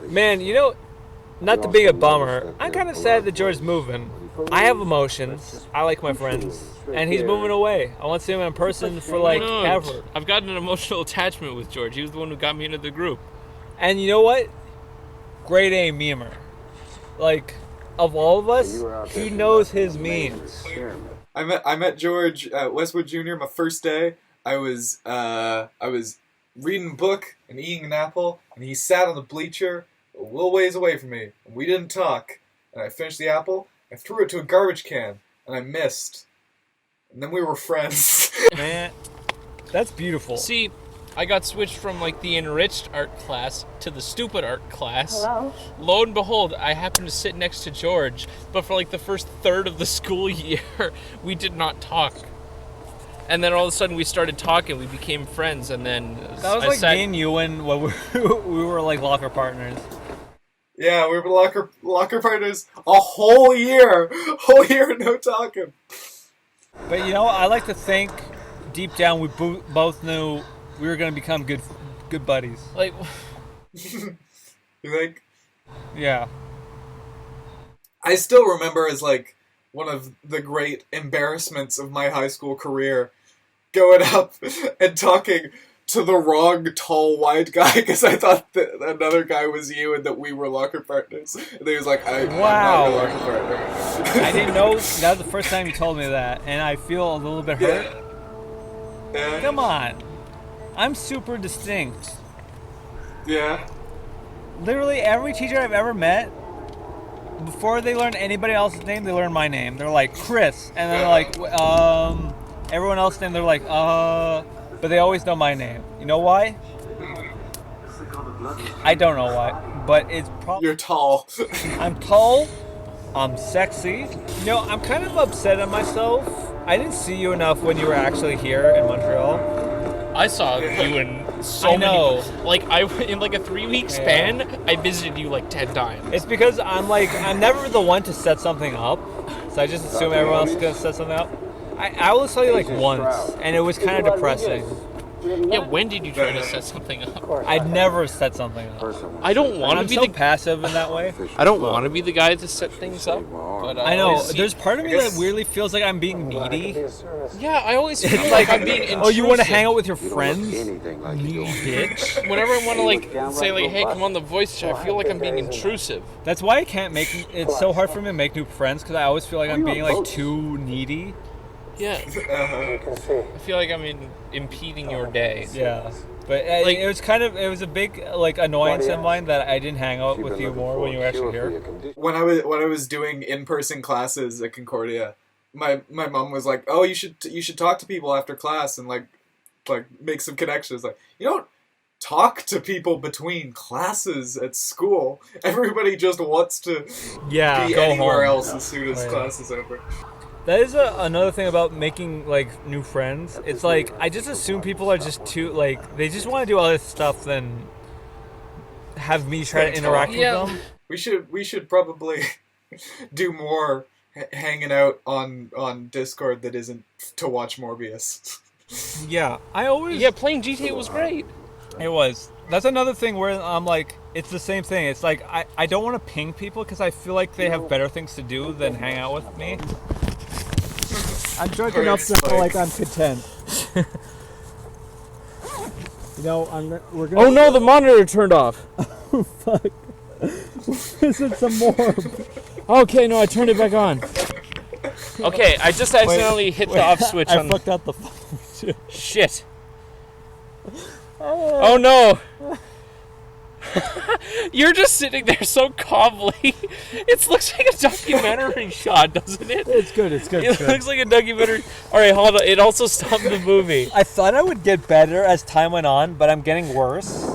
man, you know, not to be a bummer, I'm kind of sad that George's moving. I have emotions. I like my friends. And he's moving away. I want to see him in person for like ever. I've got an emotional attachment with George. He was the one who got me into the group. And you know what? Grade A memer. Like, of all of us, he knows his memes. I met George at Westwood Junior my first day. I was reading a book and eating an apple, and he sat on the bleacher a little ways away from me. And we didn't talk. And I finished the apple, I threw it to a garbage can, and I missed. And then we were friends. Man, that's beautiful. See, I got switched from like the enriched art class to the stupid art class. Hello? Lo and behold, I happened to sit next to George, but for like the first third of the school year, we did not talk. And then all of a sudden we started talking, we became friends, and then... That was like me and Ewan when we were like locker partners. Yeah, we were locker partners a whole year. Whole year, no talking. But you know, I like to think deep down we both knew we were going to become good buddies. Like... You think? Yeah. I still remember as like one of the great embarrassments of my high school career, going up and talking to the wrong tall white guy because I thought that another guy was you and that we were locker partners. And he was like, I'm not your locker partner. I didn't know. That was the first time you told me that, and I feel a little bit hurt. Yeah. Come on. I'm super distinct. Yeah. Literally every teacher I've ever met, before they learn anybody else's name, they learn my name. They're like, Chris. And then they're like, everyone else's name, they're like, but they always know my name. You know why? I don't know why, but it's probably... You're tall. I'm tall. I'm sexy. You know, I'm kind of upset at myself. I didn't see you enough when you were actually here in Montreal. I saw you in so many... Like, in like a 3-week span, I visited you like 10 times. It's because I'm never the one to set something up. So I just assume everyone else is going to set something up. I will tell you like once, and it was kind of depressing. Yeah, when did you try to set something up? I'd never set something up. I don't want to be so passive in that way. I don't want to be the guy to set things up. But I know. There's part of me that weirdly feels like I'm being needy. Yeah, I always feel like I'm being intrusive. Oh, you want to hang out with your friends? Needy bitch. Whenever I want to like say like, hey, come on the voice chat, I feel like I'm being intrusive. That's why I can't make. It's so hard for me to make new friends because I always feel like I'm being like too needy. Yeah. I feel like I'm impeding your day. Yeah. But like, it was a big like annoyance of mine that I didn't hang out with you more when you were actually here. When I was doing in-person classes at Concordia, my mom was like, "Oh, you should talk to people after class and like make some connections." Like, you don't talk to people between classes at school. Everybody just wants to be anywhere else as soon as class is over. That is another thing about making like new friends. It's like I just assume people are just too like they just want to do other stuff than have me try to interact with them. We should probably do more hanging out on Discord that isn't to watch Morbius. Yeah, playing GTA was great. It was. That's another thing where I'm like, it's the same thing. It's like I don't want to ping people because I feel like they have better things to do than hang out with me. I'm drunk enough to feel like I'm content. You know, we're gonna. Oh no, the monitor turned off. Oh fuck! Is it some Morb? Okay, no, I turned it back on. Okay, I just accidentally hit the off switch. I fucked up the fucking switch. Shit. Oh no! You're just sitting there so calmly. It looks like a documentary shot, doesn't it? It's good. It's good. It looks like a documentary. All right, hold on. It also stopped the movie. I thought I would get better as time went on, but I'm getting worse.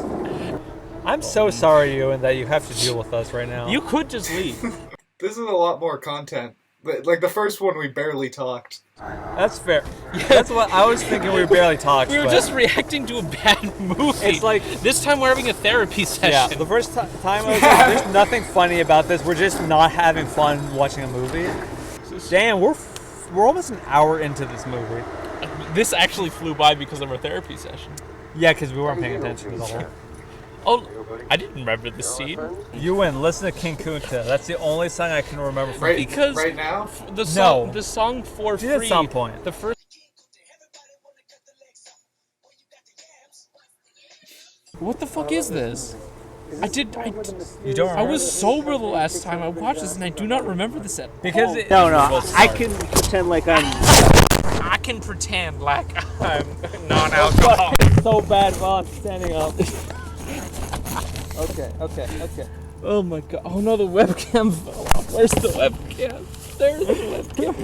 I'm so sorry, Ewan, that you have to deal with us right now. You could just leave. This is a lot more content. Like the first one, we barely talked. That's fair. Yeah, that's what I was thinking. We barely talked. We were just reacting to a bad movie. It's like this time we're having a therapy session. Yeah, the first time I was like, "There's nothing funny about this. We're just not having fun watching a movie." Damn, we're almost an hour into this movie. This actually flew by because of our therapy session. Yeah, because we weren't paying attention to the whole. Oh, I didn't remember this scene. You win. Listen to King Kunta. That's the only song I can remember from because right now. The song for free. At some point. The first. What the fuck is this? You don't remember? I was sober the last time I watched this, and I do not remember this at all. Because I can pretend like I'm. I can pretend like I'm non-alcoholic. It's so bad while I'm standing up. Okay. Oh my god. Oh no, the webcam fell off. Where's the webcam? There's the webcam.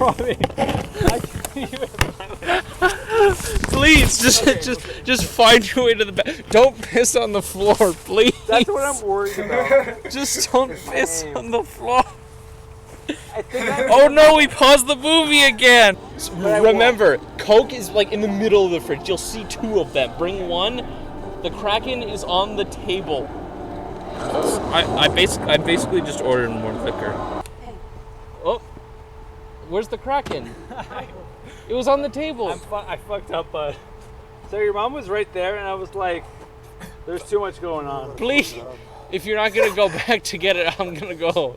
Please, just find your way to the back. Don't piss on the floor, please. That's what I'm worried about. Just don't piss on the floor. Oh no, we paused the movie again. So remember, Coke is like in the middle of the fridge. You'll see two of them. Bring one. The Kraken is on the table. I basically just ordered more liquor. Oh, where's the Kraken? It was on the table. I fucked up, but so your mom was right there, and I was like, "There's too much going on." Please, if you're not gonna go back to get it, I'm gonna go.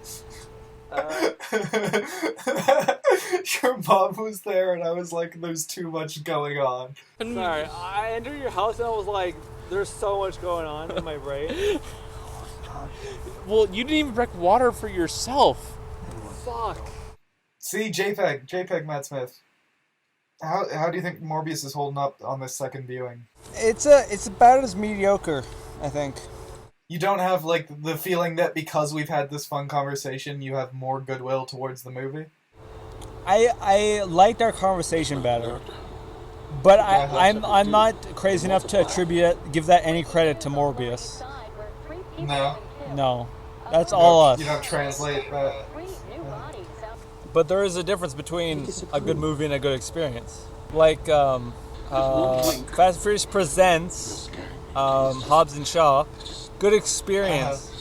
Your mom was there, and I was like, "There's too much going on." Sorry, I entered your house, and I was like, "There's so much going on in my brain." Well, you didn't even bring water for yourself. Fuck. See, JPEG, Matt Smith. How do you think Morbius is holding up on this second viewing? It's about as mediocre, I think. You don't have like the feeling that because we've had this fun conversation, you have more goodwill towards the movie? I liked our conversation better, but I'm not crazy enough to give that any credit to Morbius. No, that's all us. You don't translate that. But there is a difference between a good movie and a good experience. Like Fast and Furious Presents Hobbs and Shaw. Good experience.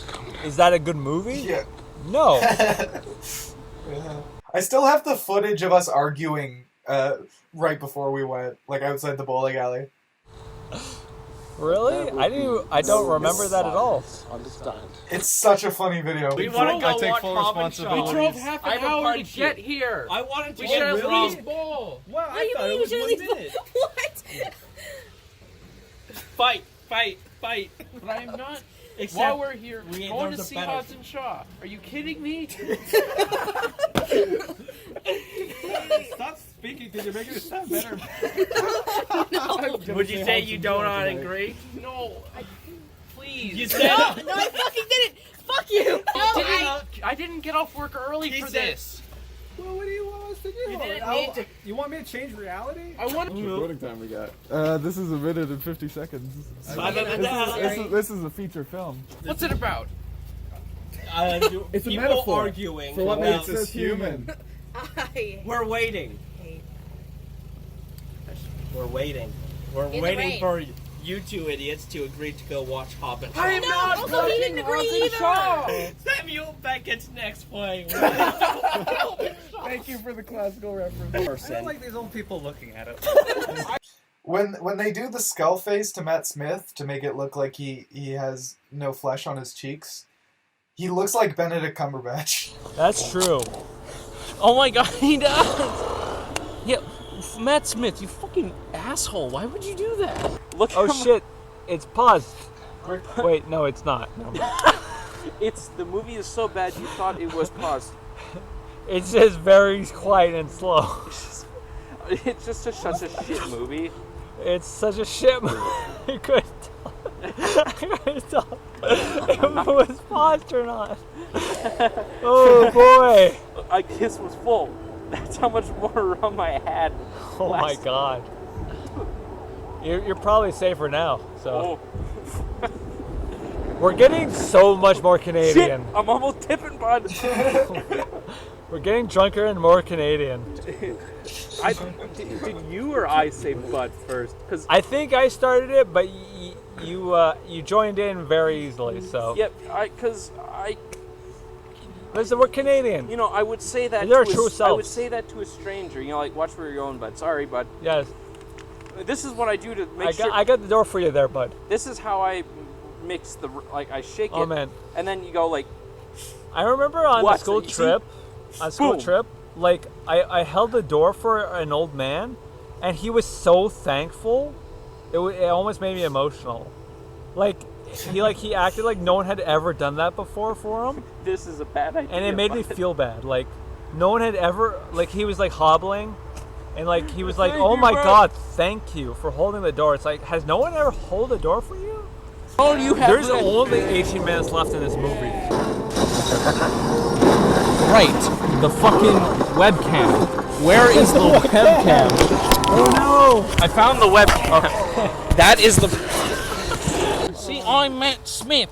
Is that a good movie? Yeah. No. I still have the footage of us arguing right before we went, like outside the bowling alley. Really? I don't remember that at all. Understand. It's such a funny video. We want to go I take watch full Hob and responsibility. Shaw. We drove half an hour to get here. I wanted to We go should have really? lost ball. Well, What do you mean? We should at least. What? Fight. But I am not. Except While we're here, we- going there's to a see better- Hobbs and Shaw. Are you kidding me? Stop speaking, because you're making it sound better. Would you say you don't agree? No. Please. You said No, I fucking didn't. Fuck you. No, I didn't get off work early for this. Well, what do you want us to do? You didn't need to. You want me to change reality? I want to. Recording time we got. This is a minute and 50 seconds. This is a feature film. What's it about? It's a people metaphor arguing for what about- makes us human. We're waiting. We're waiting. We're In the waiting rain. for you two idiots to agree to go watch Hob and Shaw. I am not also he didn't agree either. Samuel Beckett's next playing. Thank you for the classical reference. I don't like these old people looking at it. When they do the skull face to Matt Smith to make it look like he has no flesh on his cheeks, he looks like Benedict Cumberbatch. That's true. Oh my god, he does! Yeah, Matt Smith, you fucking asshole. Why would you do that? Look Oh how shit, it's paused. Wait, no, it's not. No. It's the movie is so bad you thought it was paused. It's just very quiet and slow. It's just such a shit movie. It's such a shit movie. I couldn't tell if it was paused or not. Oh boy. My kiss was full. That's how much more rum I had. Oh my god. You're probably safer now. So we're getting so much more Canadian. Shit, I'm almost tipping, bud. We're getting drunker and more Canadian. Did you or I say bud first? Because I think I started it, but you joined in very easily. So yeah, listen, we're Canadian. You know, I would say that. They're to true I selves. would say that to a stranger. You know, like watch where you're going, bud. Sorry, bud. Yes. This is what I do to make sure. I got the door for you there, bud. This is how I mix the I shake it. Oh man. And then you go like. I remember on What? the school You see? trip. On school Boom. trip, like I held the door for an old man, and he was so thankful. It almost made me emotional. Like he acted like no one had ever done that before for him. This is a bad idea. And it made me bud. feel bad. Like no one had ever he was like hobbling, and like he was like, Thank "Oh you, my bud." god, thank you for holding the door." It's like, has no one ever held the door for you? Oh, you have. There's only 18 minutes left in this movie. Right, the fucking webcam. Where is the webcam? Oh no! I found the webcam. That is the. See, I'm Matt Smith.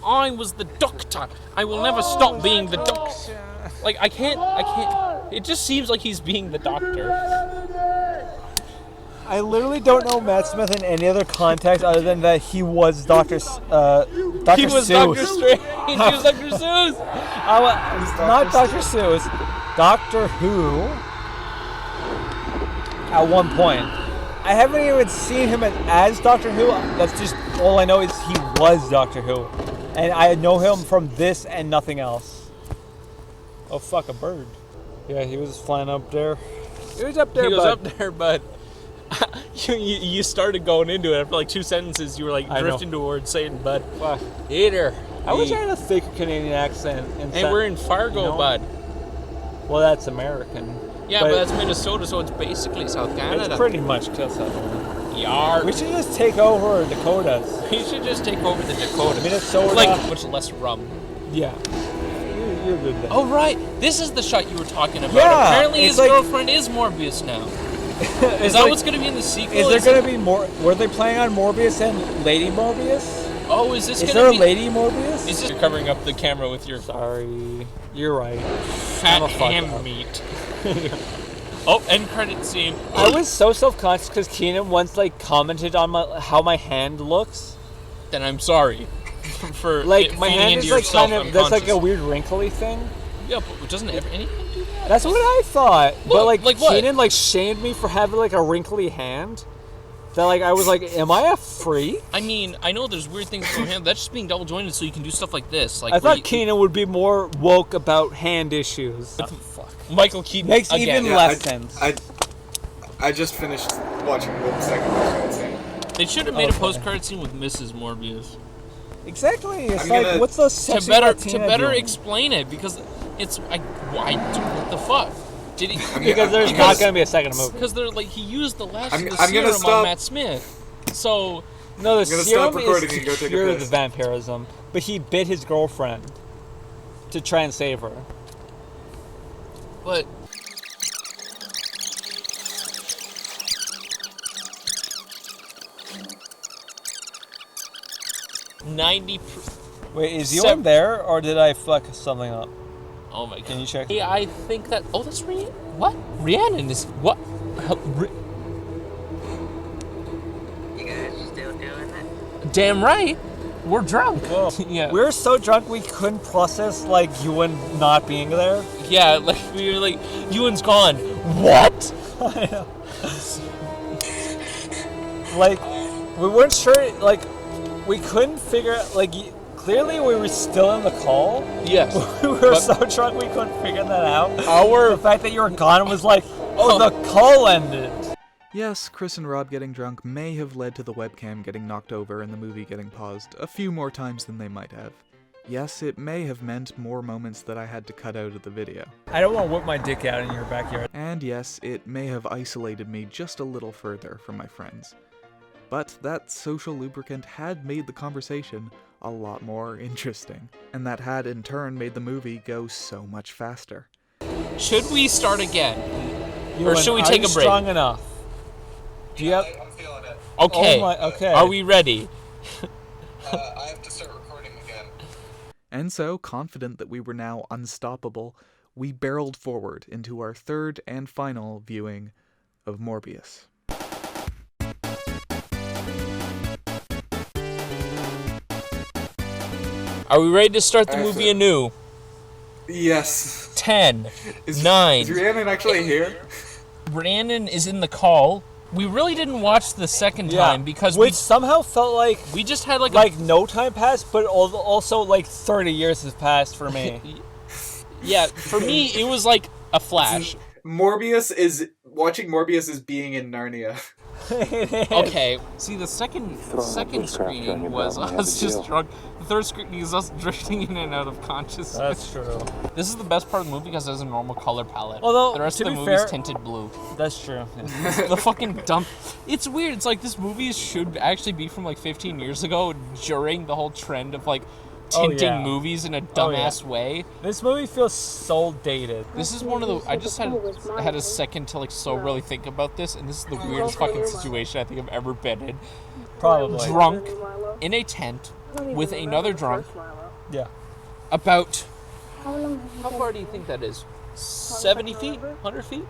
I was the doctor. I will never stop being the doctor. Like I can't. It just seems like he's being the doctor. I literally don't know Matt Smith in any other context other than that he was Dr. Dr. He was Seuss. Dr. Strange. He was Dr. Seuss. Not Dr. Seuss. Doctor Who. At one point. I haven't even seen him as Doctor Who. That's just all I know is he was Doctor Who. And I know him from this and nothing else. Oh fuck, a bird. Yeah, he was flying up there. He was up there, He was bud. up there, but you started going into it. After like 2 sentences, you were like I know. drifting towards saying, "Bud, Fuck. Hater." I wish I had a thick Canadian accent. And we're in Fargo, bud. Well, that's American. Yeah, but that's Minnesota, so it's basically South Canada. It's pretty much just South Canada. Yar. We should just take over Dakotas. You should just take over the Dakotas. Minnesota. Like much less rum. Yeah. You're good then. Oh right, this is the shot you were talking about. Yeah, Apparently it's his like- girlfriend is Morbius now. Is that what's going to be in the sequel? Is there going to be more? Were they playing on Morbius and Lady Morbius? Oh, is this Is going to there be? a Lady Morbius? Is this? You're covering up the camera with your Sorry, you're right. fat I'm a fuck ham up. meat. Oh, end credit scene. I was so self-conscious because Keenan once commented on how my hand looks. Then I'm sorry for Like it my feeding hand into is like yourself kind of that's like a unconscious. weird wrinkly thing. Yeah, but doesn't anything do that? That's what I thought. But like like what? Keenan like shamed me for having like a wrinkly hand. That like I was like, am I a freak? I mean, I know there's weird things with your hand. That's just being double jointed, so you can do stuff like this. Like I thought Keenan would be more woke about hand issues. Fuck. Michael Keaton makes again. even less sense. I just finished watching the second postcard scene. They should have made a postcard scene with Mrs. Morbius. Exactly. It's like, what's the sexy to Latina better doing? explain it, because it's what the fuck did he? Because there's not going to be a second movie. Because they're like he used the last of the I'm gonna serum stop. on Matt Smith. So no, the I'm gonna serum stop recording is and go to take a cure the piss. vampirism, but he bit his girlfriend to try and save her. But 90. Wait, is Ewan there, or did I fuck something up? Oh my god! Can you check? Hey, I think that. Oh, that's Rhiannon. What? Rhiannon is what? You guys still doing it? Damn right. We're drunk. Whoa. Yeah. We're so drunk we couldn't process like Ewan not being there. Yeah, like we were like, Ewan's gone. What? I know. Like, we weren't sure. Like, we couldn't figure. Like, clearly we were still in the call. Yes. We were so drunk we couldn't figure that out. The fact that you were gone was like, oh, the call ended. Yes, Chris and Rob getting drunk may have led to the webcam getting knocked over and the movie getting paused a few more times than they might have. Yes, it may have meant more moments that I had to cut out of the video. I don't want to whip my dick out in your backyard. And yes, it may have isolated me just a little further from my friends. But that social lubricant had made the conversation a lot more interesting, and that had in turn made the movie go so much faster. Should we start again? Ewan, or should we are take you a break? strong enough? Do you have... I'm feeling it. Okay. Oh my, okay. Are we ready? I have to start recording again. And so, confident that we were now unstoppable, we barreled forward into our third and final viewing of Morbius. Are we ready to start the movie anew? Yes. 10, 9. Is Rhiannon actually here? Rhiannon is in the call. We really didn't watch the second time because which somehow felt like we just had like no time passed, but also like 30 years has passed for me. Yeah, for me it was like a flash. Watching Morbius is being in Narnia. Okay, see the second screening was us just drunk. The third screening is us drifting in and out of consciousness. That's true. This is the best part of the movie because it has a normal color palette. Although, the rest to of the be movie is fair- tinted blue. That's true. The fucking dump. It's weird. It's like this movie should actually be from like 15 years ago during the whole trend of like tinting movies in a dumbass way. This movie feels so dated. This is one of the. I just had a second to like really think about this, and this is the weirdest fucking situation I think I've ever been in. Probably. Drunk in a tent with another drunk. Yeah. About. How far do you think that is? 70 feet? 100 feet?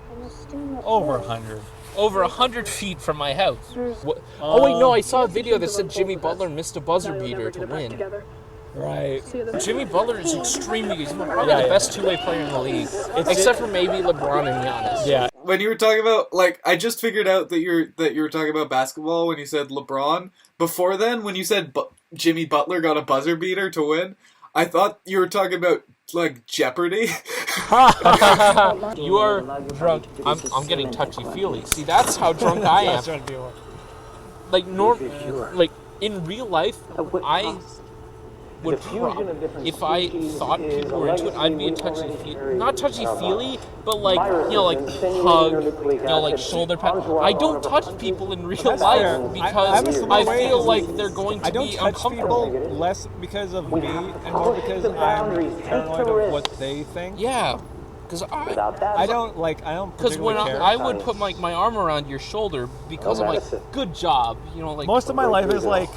Over 100. Over 100 feet from my house. What? Oh wait, no! I saw a video that said Jimmy Butler missed a buzzer beater to win. Right. Jimmy Butler is extremely good. He's probably the best two-way player in the league, except for maybe LeBron and Giannis. Yeah. When you were talking about, like, I just figured out that you were talking about basketball when you said LeBron. Before then, when you said Jimmy Butler got a buzzer beater to win, I thought you were talking about like Jeopardy. You are drunk. I'm getting touchy-feely. See, that's how drunk I am. Like like in real life, I would if I thought people were into it, I'd be a not touchy-feely, but like like hug, like shoulder pat. I don't touch people in real life because I feel like they're going to be uncomfortable. Less because of me and more because I'm paranoid of what they think. Yeah. Because I don't because when care. I would put my arm around your shoulder because I'm like, good job, like most of my life is like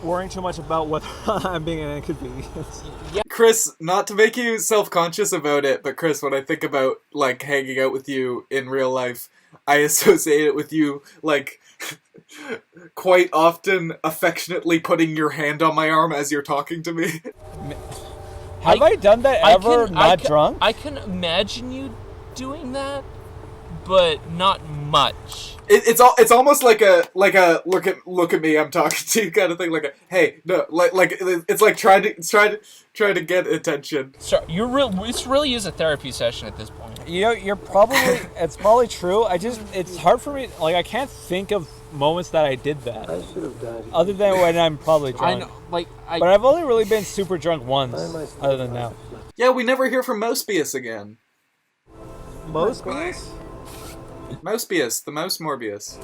worrying too much about whether I'm being an inconvenience. Yeah. Chris, not to make you self-conscious about it, but Chris, when I think about like hanging out with you in real life, I associate it with you like quite often affectionately putting your hand on my arm as you're talking to me. Have I done that ever not drunk? I can imagine you doing that, but not much. It's almost like a look at me, I'm talking to you kind of thing. Like a hey, no, like it's like trying to get attention. So it's really is a therapy session at this point. You know, it's probably true. It's hard for me. Like, I can't think of moments that I did that. I should have died. Other than when I'm probably drunk. I know, but I've only really been super drunk once. Other than now. Yeah, we never hear from Mospius again. Mospius? Mospius, the Mouse Morbius.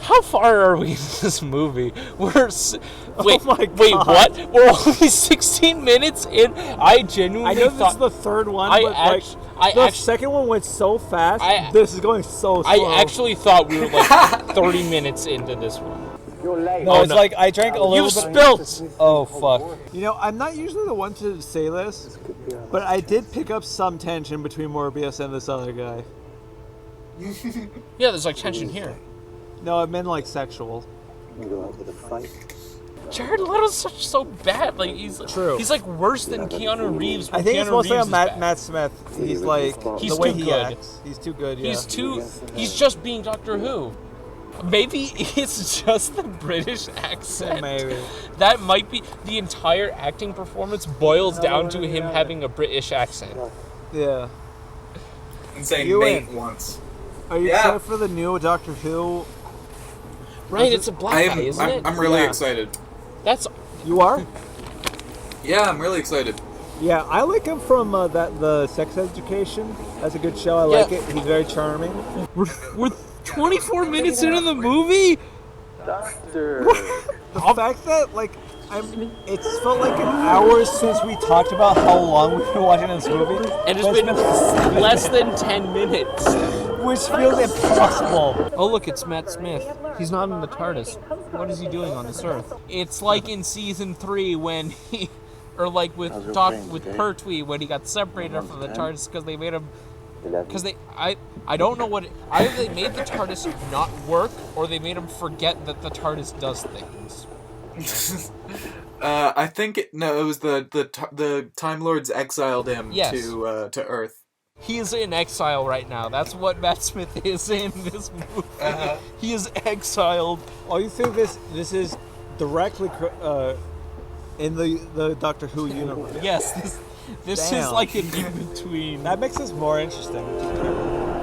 How far are we in this movie? Wait, my God. wait, what? We're only 16 minutes in. I genuinely know thought this is the third one, the second one went so fast. This is going so slow. I actually thought we were like 30 minutes into this one. You're late. No, it's like I drank a little bit. You spilt! Oh, fuck. You know, I'm not usually the one to say this, but I did pick up some tension between Morbius and this other guy. Yeah, there's like tension here. No, I meant like sexual. You go out with a fight. Jared Leto's so bad. Like he's like worse than Keanu Reeves. I think Keanu it's mostly Reeves on Matt Smith. He's like he's the way too he good. acts. He's too good. Yeah. He's just being Doctor Who. Maybe it's just the British accent. Maybe. That might be the entire acting performance boils down to him having a British accent. Yeah. And saying mate once. Are you excited for the new Doctor Who? Right, it's a black guy, isn't it? I'm really excited. You are? Yeah, I'm really excited. Yeah, I like him from the Sex Education. That's a good show. I like it. He's very charming. We're 24 minutes into the movie. Doctor. The fact that it's felt like an hour since we talked about how long we've been watching this movie, and it's been less than 10 minutes, which feels impossible. Oh look, it's Matt Smith. He's not in the TARDIS. What is he doing on this Earth? It's like in season 3 when he, or like with Pertwee when he got separated from the TARDIS because they made him. Because I don't know what either they made the TARDIS not work or they made him forget that the TARDIS does things. I think it was the Time Lords exiled him to Earth. He is in exile right now. That's what Matt Smith is in this movie. He is exiled. Oh, you think this is directly in the Doctor Who universe? Yes. This is like an in-between. That makes this more interesting.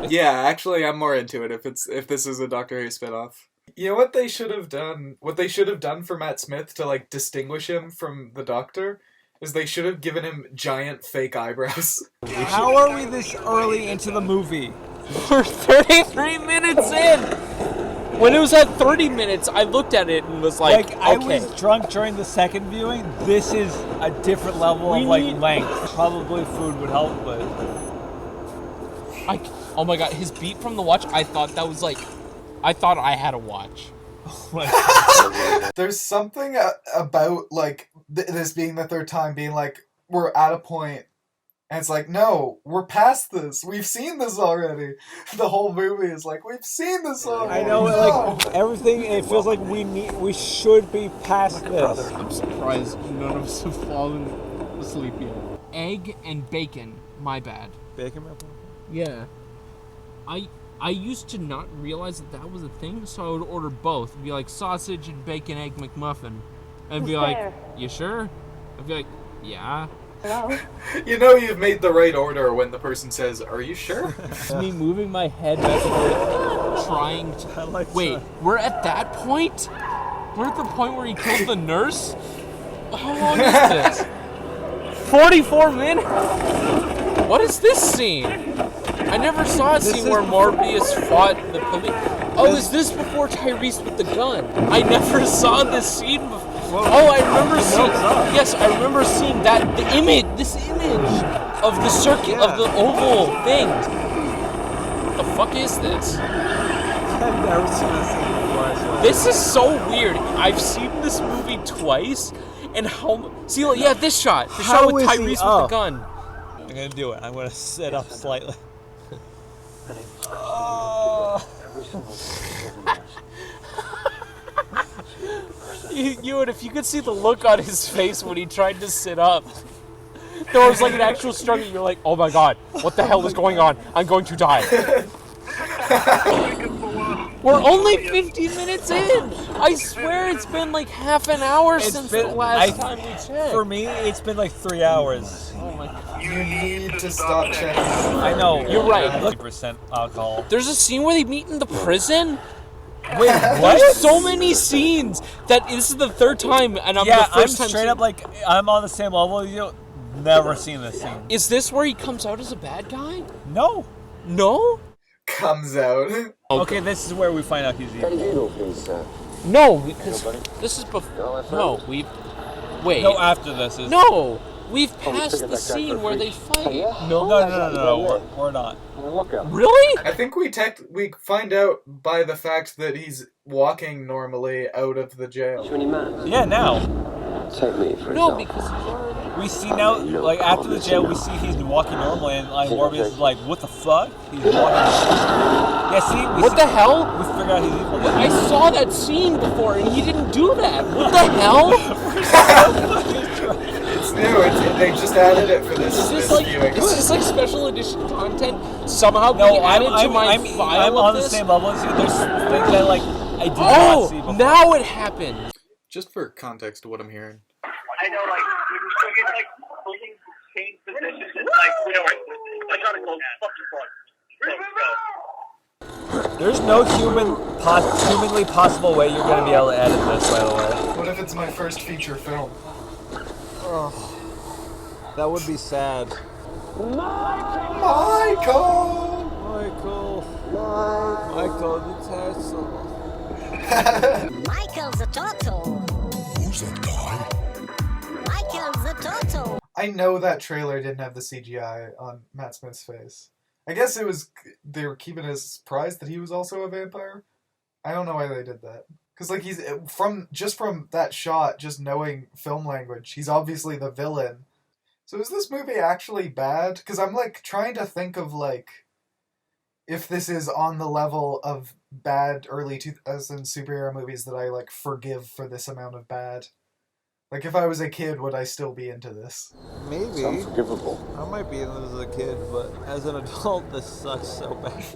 Yeah, actually, I'm more into it if this is a Doctor Who spinoff. You know what they should have done? What they should have done for Matt Smith to like distinguish him from the Doctor is they should have given him giant fake eyebrows. How are we this early into the movie? We're 33 minutes in. When it was at 30 minutes, I looked at it and was like, I was drunk during the second viewing. This is a different level of length. Probably food would help, but oh my god, his beat from the watch, I thought I had a watch. There's something about like this being the third time being like we're at a point and it's like no, we're past this. We've seen this already. The whole movie is like we've seen this already. I know, like everything. It feels like we should be past this. I'm surprised none of us have fallen asleep yet. Egg and bacon. My bad. Bacon muffin? Yeah. I used to not realize that was a thing, so I would order both. It'd be like sausage and bacon egg McMuffin. I'd be like, you sure? I'd be like, yeah. Hello? You know you've made the right order when the person says, are you sure? It's me moving my head back and forth, trying to... Wait, we're at that point? We're at the point where he killed the nurse? How long is this? 44 minutes? What is this scene? I never saw a scene where Morbius fought the police. Oh, is this before Tyrese with the gun? I never saw this scene before. Oh, I remember seeing. Yes, I remember seeing that. This image of the circuit of the oval thing. What the fuck is this? I've never seen this scene before. This is so weird. I've seen this movie twice, and this shot. The shot with Tyrese with the gun. I'm gonna do it. I'm gonna sit up slightly. If you could see the look on his face when he tried to sit up. There was like an actual struggle. You're like, oh my god, what the hell is going on? I'm going to die. We're only 15 minutes in. I swear it's been like half an hour since the last time we checked. For me, it's been like 3 hours. Oh my god. You need to stop checking. I know. You're right. 50% alcohol. There's a scene where they meet in the prison. Wait, what? There's so many scenes that this is the third time, and I'm the first time. I'm straight up like I'm on the same level as you. Never seen this scene. Is this where he comes out as a bad guy? No. No? Comes out. Okay, this is where we find out he's evil. No, because this is before. No, we. Wait. No, after this is. No! We've passed the scene where they fight. No, we're not. Really? I think we find out by the fact that he's walking normally out of the jail. Yeah, now. No, because he's already. We see now, like after the jail, we see he's walking normally, and like Morbius is like, "What the fuck?" He's walking. Yeah, see. What the hell? We figured out he's evil. I saw that scene before, and he didn't do that. What the hell? It's new. They just added it for this. Is this like special edition content? Somehow being added to my file. I'm on the same level as you. There's things that like I did not see before. Now it happened. Just for context of what I'm hearing. I know, like, when you still get, like, holding change positions, it's like, you know, I gotta go fucking fuck. There's no humanly possible way you're gonna be able to edit this, by the way. What if it's my first feature film? Oh, that would be sad. Michael, the Tesla. Michael's a turtle. Who's that guy? Michael's a turtle. I know that trailer didn't have the CGI on Matt Smith's face. I guess they were keeping it as a surprise that he was also a vampire. I don't know why they did that. Because like he's from that shot, just knowing film language, he's obviously the villain. So is this movie actually bad? Because I'm like trying to think of like if this is on the level of bad early 2000s superhero movies that I like forgive for this amount of bad. Like if I was a kid, would I still be into this? Maybe. Unforgivable. I might be into this as a kid, but as an adult, this sucks so bad.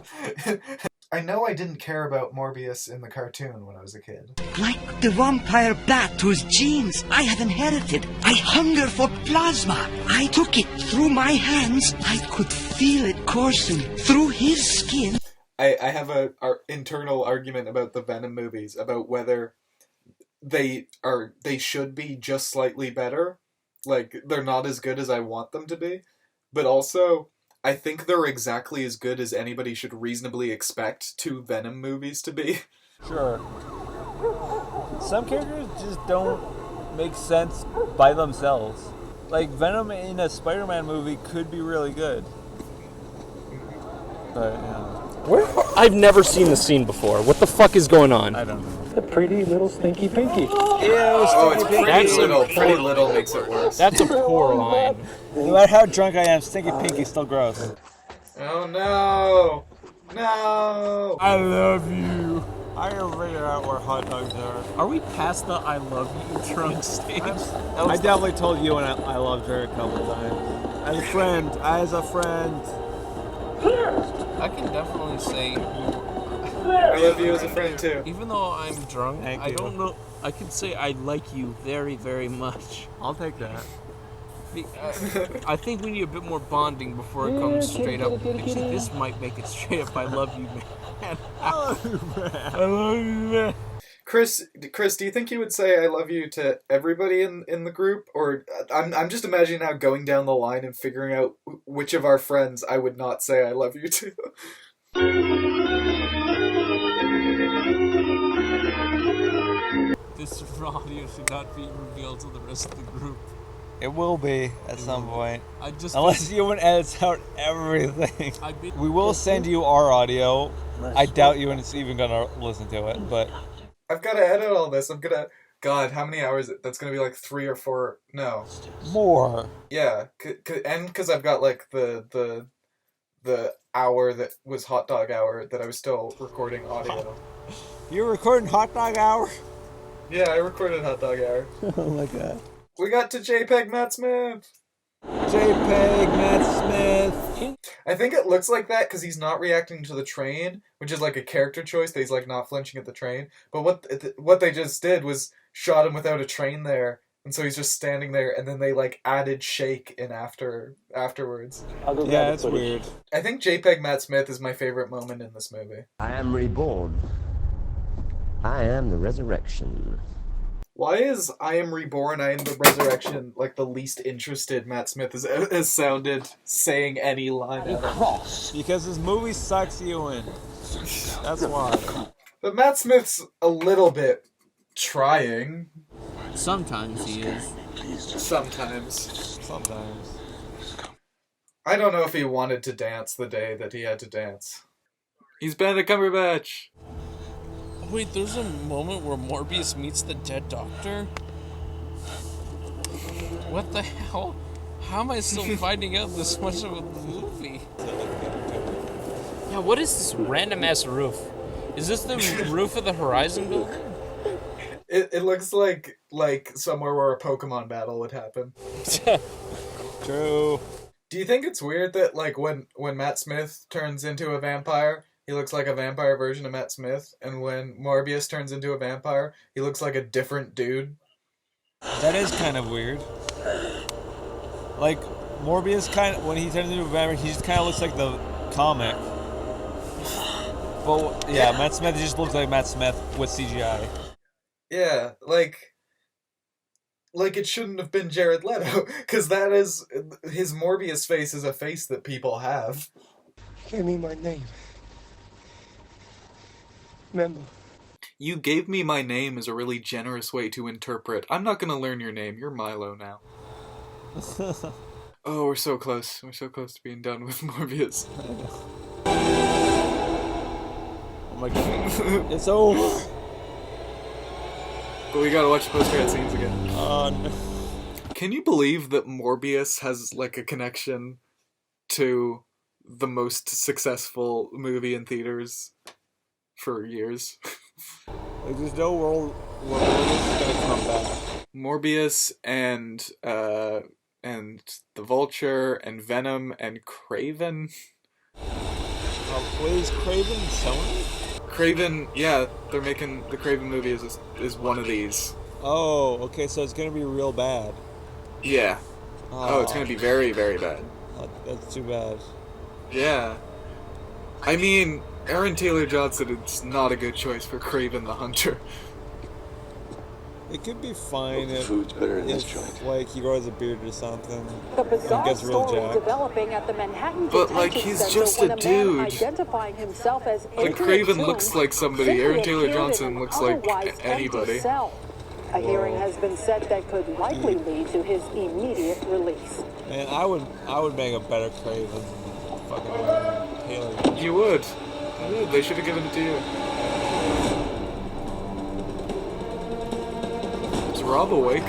I know I didn't care about Morbius in the cartoon when I was a kid. Like the vampire bat whose genes I have inherited. I hunger for plasma. I took it through my hands. I could feel it coursing through his skin. I have our internal argument about the Venom movies, about whether they should be just slightly better. Like, they're not as good as I want them to be. But also, I think they're exactly as good as anybody should reasonably expect two Venom movies to be. Sure. Some characters just don't make sense by themselves. Like, Venom in a Spider-Man movie could be really good. But, yeah. I've never seen the scene before. What the fuck is going on? I don't know. The pretty little stinky pinky. It's pretty little. Pretty little makes it worse. That's a poor line. No matter how drunk I am, stinky pinky's still gross. Oh no! No! I love you. I gotta figure out where hot dogs are. Are we past the I love you drunk stage? I definitely told you and I loved her a couple times. As a friend. I can definitely say I love you as a friend too. even though I'm drunk, Thank I you. don't know. I can say I like you very, very much. I'll take that. I think we need a bit more bonding before it comes straight up. Actually, this might make it straight up. I love you, man. I love you, man. Chris, do you think you would say I love you to everybody in the group? Or I'm just imagining now going down the line and figuring out which of our friends I would not say I love you to. This audio should not be revealed to the rest of the group. It will be at some point. Unless Ewan edits out everything. We will send you our audio. I doubt Ewan's even gonna listen to it, but I've got to edit all this. God, how many hours? That's going to be like 3 or 4. No. more. Yeah. And because I've got like the hour that was hot dog hour that I was still recording audio. You're recording hot dog hour? Yeah, I recorded Hot Dog Hour. Oh my god. We got to JPEG Matt Smith. JPEG Matt Smith. I think it looks like that because he's not reacting to the train, which is like a character choice that he's like not flinching at the train. But what they just did was shot him without a train there, and so he's just standing there, and then they like added shake in afterwards. Yeah, it's weird. I think JPEG Matt Smith is my favorite moment in this movie. I am reborn. I am the resurrection. Why is I Am Reborn, I Am the Resurrection like the least interested Matt Smith has sounded saying any line ever? Because this movie sucks you in. That's why. But Matt Smith's a little bit trying. Sometimes he is. Sometimes. Sometimes. I don't know if he wanted to dance the day that he had to dance. He's Benedict Cumberbatch. Wait, there's a moment where Morbius meets the dead doctor? What the hell? How am I still finding out this much of the movie? Yeah, what is this random ass roof? Is this the roof of the Horizon building? It looks like somewhere where a Pokemon battle would happen. True. Do you think it's weird that like when Matt Smith turns into a vampire, he looks like a vampire version of Matt Smith, and when Morbius turns into a vampire, he looks like a different dude? That is kind of weird. Like, Morbius when he turns into a vampire, he just kind of looks like the comic. But, yeah, Matt Smith just looks like Matt Smith with CGI. Yeah, like it shouldn't have been Jared Leto, because that is, his Morbius face is a face that people have. Give me my name. Remember. You gave me my name is a really generous way to interpret. I'm not gonna learn your name. You're Milo now. Oh, we're so close. We're so close to being done with Morbius. Oh my god. It's over. But we gotta watch the post-credit scenes again. Oh no. Can you believe that Morbius has like a connection to the most successful movie in theaters for years? Like, there's no world where Morbius is gonna come back. Morbius and the Vulture and Venom and Craven. Wait, is Craven Sony? Craven, yeah, they're making the Craven movie is one of these. Oh, okay, so it's gonna be real bad. Yeah. Oh, it's gonna be very, very bad. That's too bad. Yeah. I mean, Aaron Taylor Johnson is not a good choice for Craven the Hunter. It could be fine if food's better in this joint. Like, he grows a beard or something. The bizarre gets real story jacked. developing at the Manhattan But, detention like, he's center just when a man dude. identifying himself as Like, Craven looks like somebody. Aaron Taylor Johnson looks like anybody. A hearing has been set that could likely lead to his immediate release. Man, I would make a better Craven than fucking Taylor. You would. They should have given it to you. Is Rob awake?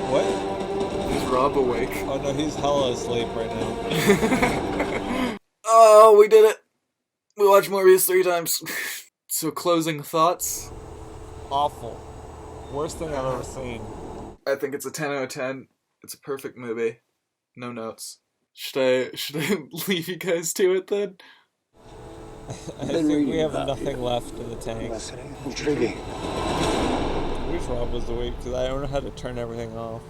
What? Is Rob awake? Oh no, he's hella asleep right now. Oh, we did it! We watched Morbius 3 times. So, closing thoughts? Awful. Worst thing I've ever seen. I think it's a 10 out of 10. It's a perfect movie. No notes. Should I leave you guys to it then? I think we have nothing left in the tank. Intriguing. I wish Rob was awake because I don't know how to turn everything off.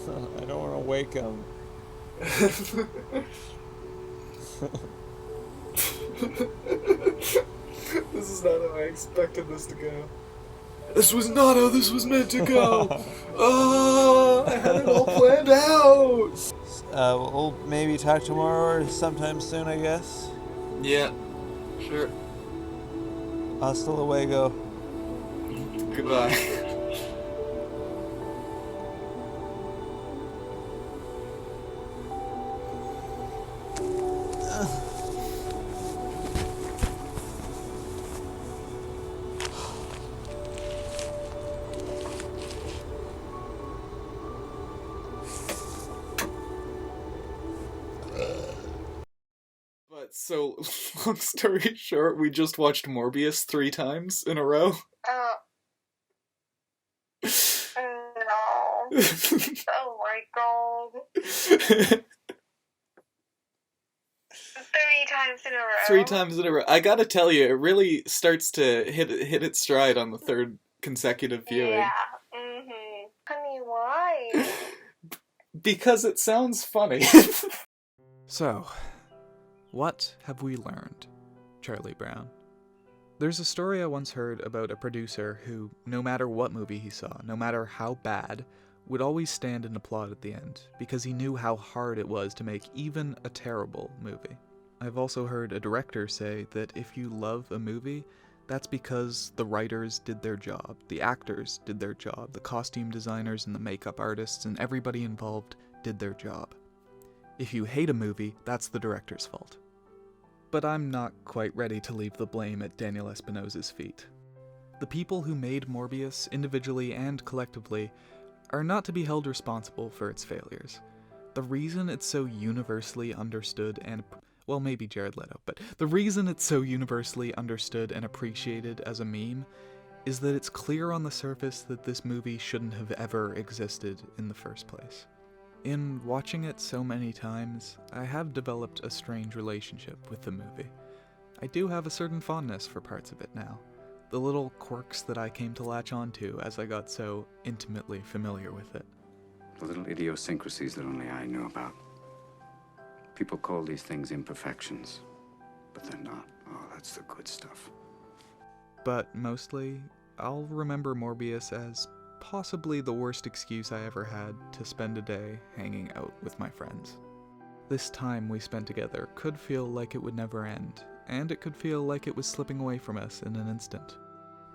I don't want to wake him. This is not how I expected this to go. This was not how this was meant to go! Oh, I had it all planned out! We'll maybe talk tomorrow or sometime soon, I guess. Yeah, sure. Hasta luego. Goodbye. So, long story short, we just watched Morbius 3 times in a row. No. Oh my god. 3 times in a row. 3 times in a row. I gotta tell you, it really starts to hit its stride on the 3rd consecutive viewing. Yeah. Mm-hmm. Honey, why? Because it sounds funny. So, what have we learned, Charlie Brown? There's a story I once heard about a producer who, no matter what movie he saw, no matter how bad, would always stand and applaud at the end, because he knew how hard it was to make even a terrible movie. I've also heard a director say that if you love a movie, that's because the writers did their job, the actors did their job, the costume designers and the makeup artists and everybody involved did their job. If you hate a movie, that's the director's fault. But I'm not quite ready to leave the blame at Daniel Espinosa's feet. The people who made Morbius, individually and collectively, are not to be held responsible for its failures. The reason it's so universally understood and, well, maybe Jared Leto, but the reason it's so universally understood and appreciated as a meme is that it's clear on the surface that this movie shouldn't have ever existed in the first place. In watching it so many times, I have developed a strange relationship with the movie. I do have a certain fondness for parts of it now, the little quirks that I came to latch onto as I got so intimately familiar with it. The little idiosyncrasies that only I knew about. People call these things imperfections, but they're not. Oh, that's the good stuff. But mostly, I'll remember Morbius as possibly the worst excuse I ever had to spend a day hanging out with my friends. This time we spent together could feel like it would never end, and it could feel like it was slipping away from us in an instant.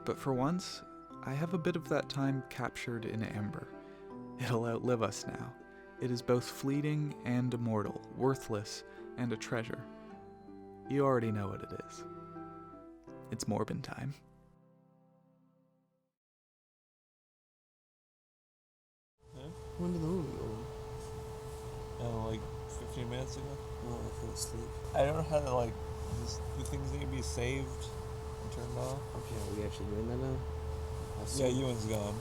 But for once, I have a bit of that time captured in amber. It'll outlive us now. It is both fleeting and immortal, worthless and a treasure. You already know what it is. It's Morbin time. When did the movie go? Like 15 minutes ago. Oh, I fell asleep. I don't know how to do things need to be saved and turned off. Okay, are we actually doing that now? Yeah, Ewan's gone.